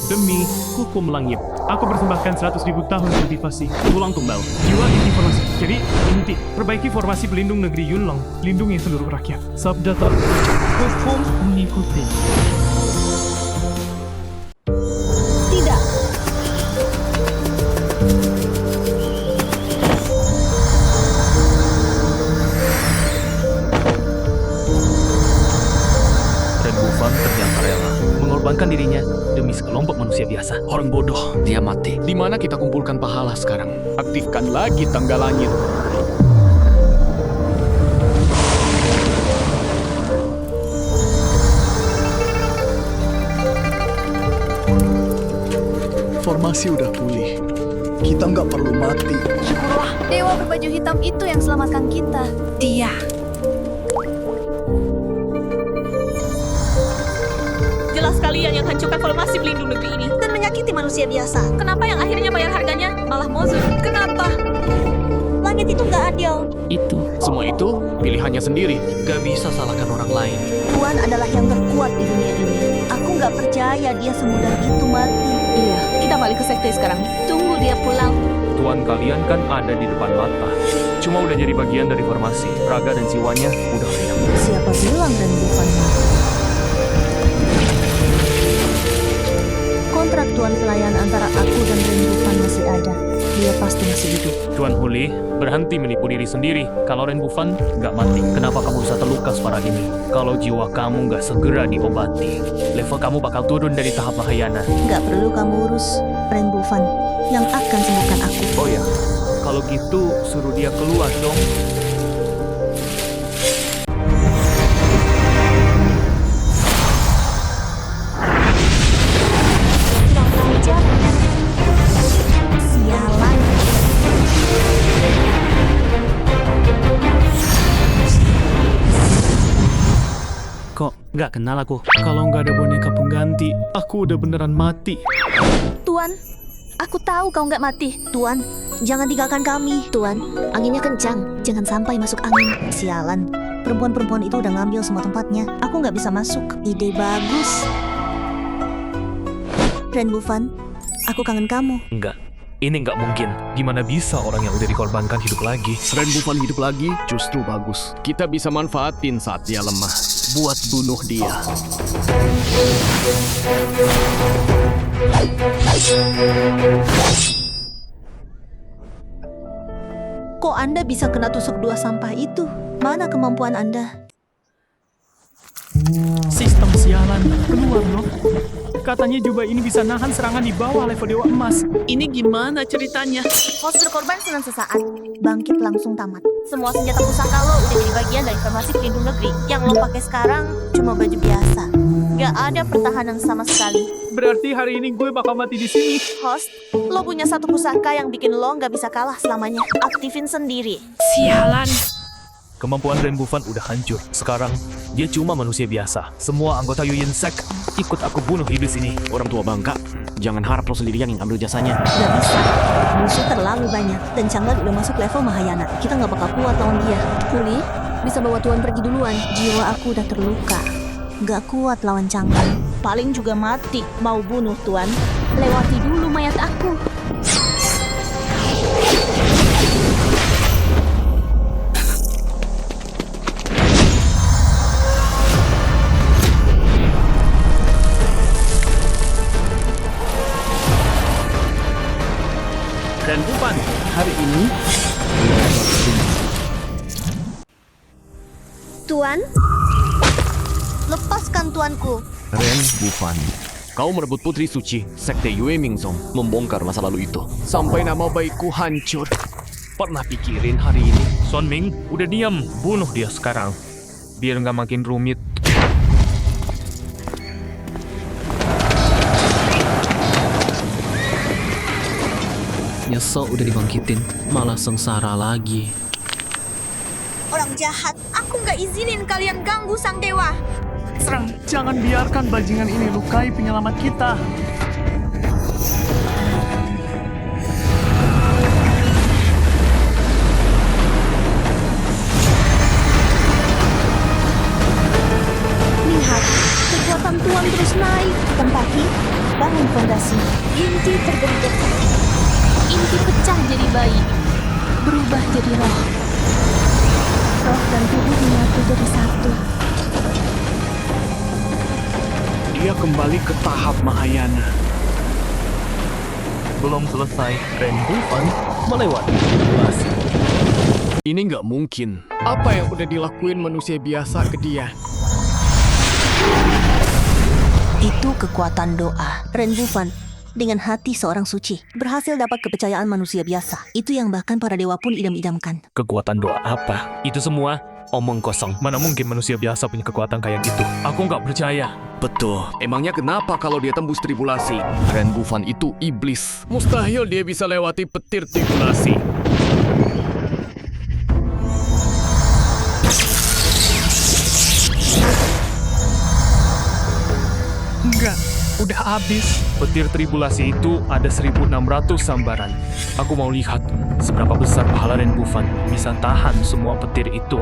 Demi hukum langit, aku persembahkan 100.000 tahun kultivasi tulang tumbal. Jiwa inti formasi. Jadi, inti, perbaiki formasi pelindung negeri Yunlong. Lindungi seluruh rakyat. Sabda tak hukum mengikuti. Tidak. Dan Bufang ternyata rela mengorbankan dirinya demi sekelompok manusia biasa. Orang bodoh, dia mati. Di mana kita kumpulkan pahala sekarang? Aktifkan lagi tangga langit. Formasi udah pulih. Kita nggak perlu mati. Syukurlah, dewa berbaju hitam itu yang selamatkan kita. Dia. Jelas kalian yang hancurkan formasi pelindung negeri ini dan menyakiti manusia biasa. Kenapa yang akhirnya bayar harganya malah Mozu? Kenapa? Langit itu nggak adil. Semua itu pilihannya sendiri. Gak bisa salahkan orang lain. Tuan adalah yang terkuat di dunia ini. Aku nggak percaya dia semudah itu mati. Iya, kita balik ke sekte sekarang. Tunggu dia pulang. Tuan kalian kan ada di depan mata. Cuma udah jadi bagian dari formasi. Raga dan jiwanya udah hilang. Siapa bilang dan bukan mati? Kontrak Tuan pelayan antara aku dan Renbufan masih ada. Dia pasti masih hidup. Tuan Huli, berhenti menipu diri sendiri. Kalau Renbufan nggak mati, kenapa kamu bisa terluka separah ini? Kalau jiwa kamu nggak segera diobati, level kamu bakal turun dari tahap Mahayana. Nggak perlu kamu urus Renbufan yang akan sembuhkan aku. Oh ya, kalau gitu suruh dia keluar dong. Sialan. Kok nggak kenal aku? Kalau nggak ada boneka pengganti, aku udah beneran mati. Tuan, aku tahu kau nggak mati. Tuan, jangan tinggalkan kami. Tuan, anginnya kencang. Jangan sampai masuk angin. Sialan. Perempuan-perempuan itu udah ngambil semua tempatnya. Aku nggak bisa masuk. Ide bagus. Renbufan, aku kangen kamu. Enggak, ini nggak mungkin. Gimana bisa orang yang udah dikorbankan hidup lagi? Renbufan hidup lagi justru bagus. Kita bisa manfaatin saat dia lemah. Buat bunuh dia. Kok Anda bisa kena tusuk dua sampah itu? Mana kemampuan Anda? Sistem sialan, keluar loh. Katanya jubah ini bisa nahan serangan di bawah level Dewa Emas. Ini gimana ceritanya? Host berkorban senang sesaat, bangkit langsung tamat. Semua senjata pusaka lo udah jadi bagian dari formasi pelindung negeri. Yang lo pakai sekarang cuma baju biasa. Gak ada pertahanan sama sekali. Berarti hari ini gue bakal mati di sini. Host, lo punya satu pusaka yang bikin lo gak bisa kalah selamanya. Aktifin sendiri. Sialan. Kemampuan Ren Bufan udah hancur. Sekarang, dia cuma manusia biasa. Semua anggota Yuyin Sek, ikut aku bunuh iblis ini. Orang tua bangka, jangan harap lo sendirian yang ambil jasanya. Gak bisa. Musuh terlalu banyak. Dan Chang'an udah masuk level Mahayana. Kita nggak bakal kuat lawan dia. Pulih, bisa bawa Tuan pergi duluan. Jiwa aku udah terluka. Gak kuat lawan Chang'an. Paling juga mati. Mau bunuh Tuan? Lewati dulu mayat aku. Ren Bufan, hari ini Tuan? Lepaskan tuanku. Ren Bufan, kau merebut Putri Suci, Sekte Yue Mingzong, membongkar masa lalu itu. Sampai nama baikku hancur. Pernah pikirin hari ini? Son Ming, udah diam. Bunuh dia sekarang. Biar nggak makin rumit. Nyesel udah dibangkitin, malah sengsara lagi. Orang jahat, aku nggak izinin kalian ganggu sang dewa. Serang, jangan biarkan bajingan ini lukai penyelamat kita. Lihat, kekuatan Tuan terus naik. Tempati, bangun fondasi. Inti terbentuk. Inti pecah jadi bayi. Berubah jadi roh. Roh dan tubuh menyatu jadi satu. dia kembali ke tahap Mahayana. Belum selesai, Ren Bufan melewati simulasi. Ini nggak mungkin. Apa yang udah dilakuin manusia biasa ke dia? Itu kekuatan doa. Ren Bufan dengan hati seorang suci berhasil dapat kepercayaan manusia biasa. Itu yang bahkan para dewa pun idam-idamkan. Kekuatan doa apa? Itu semua omong kosong. Mana mungkin manusia biasa punya kekuatan kayak gitu? Aku nggak percaya. Betul. Emangnya kenapa kalau dia tembus tribulasi? Ren Bufan itu iblis. Mustahil dia bisa lewati petir tribulasi. Enggak, udah habis. Petir tribulasi itu ada 1600 sambaran. Aku mau lihat seberapa besar pahala Ren Bufan bisa tahan semua petir itu.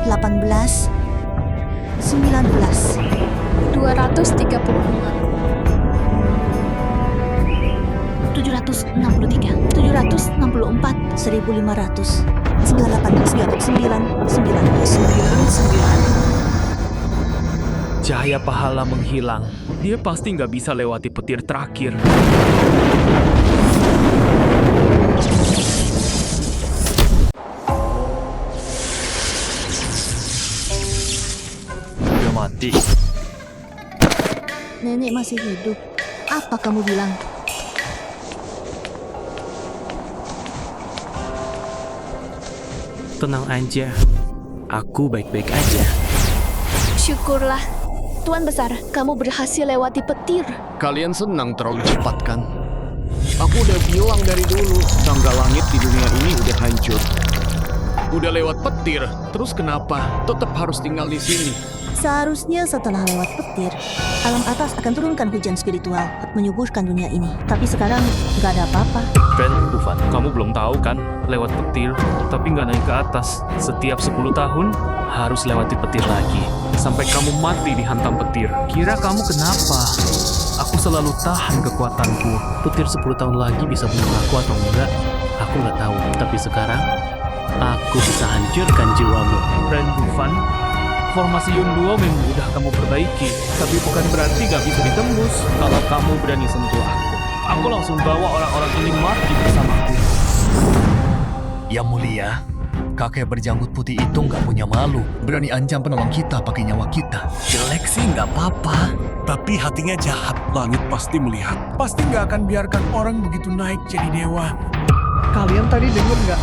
(18, 19, 235, 763, 764, 1500, 98, 99. Cahaya pahala menghilang. Dia pasti nggak bisa lewati petir terakhir. Dia mati. Nenek masih hidup. Apa kamu bilang? Tenang aja. Aku baik-baik aja. syukurlah. Tuan Besar, kamu berhasil lewati petir. Kalian senang terlalu cepat kan? Aku udah bilang dari dulu, tangga langit di dunia ini udah hancur. Udah lewat petir, terus kenapa tetap harus tinggal di sini? Seharusnya setelah lewat petir, alam atas akan turunkan hujan spiritual menyuburkan dunia ini. Tapi sekarang nggak ada apa-apa. Ren Bufan, kamu belum tahu kan? Lewat petir, tapi nggak naik ke atas. Setiap 10 tahun, harus lewati petir lagi. Sampai kamu mati dihantam petir. Kira kamu kenapa? Aku selalu tahan kekuatanku. Petir 10 tahun lagi bisa bunuh aku atau enggak? Aku nggak tahu. Tapi sekarang, aku bisa hancurkan jiwamu. Ren Bufan, formasi Yun Duo memang udah kamu perbaiki. Tapi bukan berarti gak bisa ditembus. Kalau kamu berani sentuh aku langsung bawa orang-orang ini mati bersamaku. Yang mulia, kakek berjanggut putih itu nggak punya malu. Berani ancam penolong kita pakai nyawa kita. Jelek sih nggak apa-apa. Tapi hatinya jahat. Langit pasti melihat. Pasti nggak akan biarkan orang begitu naik jadi dewa. Kalian tadi denger nggak?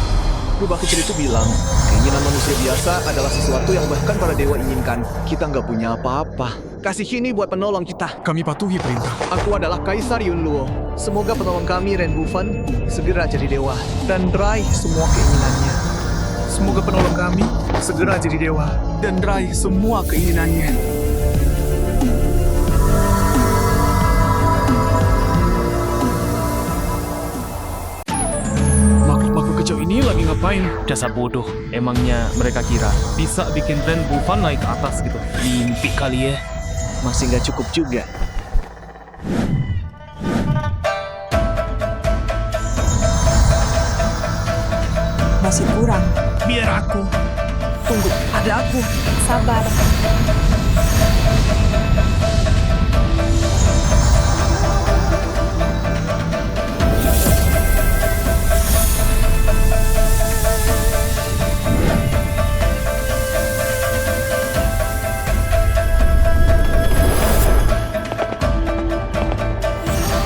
Rubah kecil itu bilang, keinginan manusia biasa adalah sesuatu yang bahkan para dewa inginkan. Kita nggak punya apa-apa. Kasih ini buat penolong kita. Kami patuhi perintah. Aku adalah Kaisar Yunluo. Semoga penolong kami, Ren Bufan, segera jadi dewa dan raih semua keinginannya. Semoga penolong kami segera jadi dewa dan raih semua keinginannya. Makhluk kecil ini lagi ngapain? Dasar bodoh. Emangnya mereka kira bisa bikin Ren Bufan naik ke atas gitu? Mimpi kali ya. Masih nggak cukup juga. Masih kurang. Biar aku. Tunggu, ada aku. Sabar.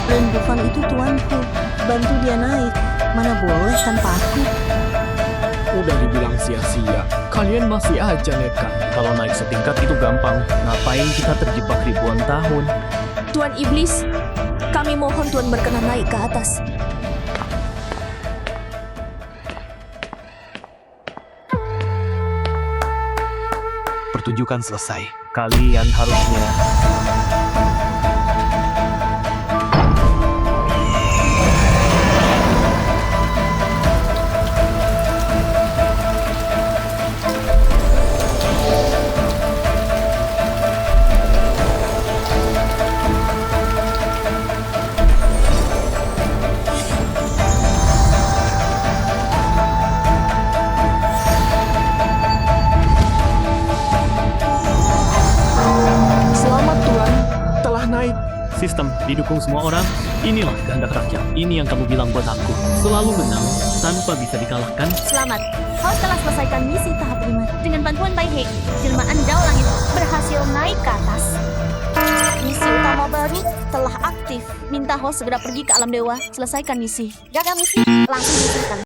Ren Bufan itu tuanku. Bantu dia naik. Mana boleh tanpa aku. Udah dibilang sia-sia. Kalian masih aja nekat. Kalau naik setingkat itu gampang. Ngapain kita terjebak ribuan tahun? Tuan Iblis, kami mohon Tuan berkenan naik ke atas. Pertunjukan selesai. Kalian harusnya sistem didukung semua orang. Inilah kehendak rakyat. Ini yang kamu bilang buat aku. Selalu menang tanpa bisa dikalahkan. Selamat, kau telah selesaikan misi tahap 5. Dengan bantuan Bai He, jelmaan Dao Langit berhasil naik ke atas. Misi utama baru telah aktif. Minta host segera pergi ke alam dewa, selesaikan misi. Gagal misi, langsung diselesaikan.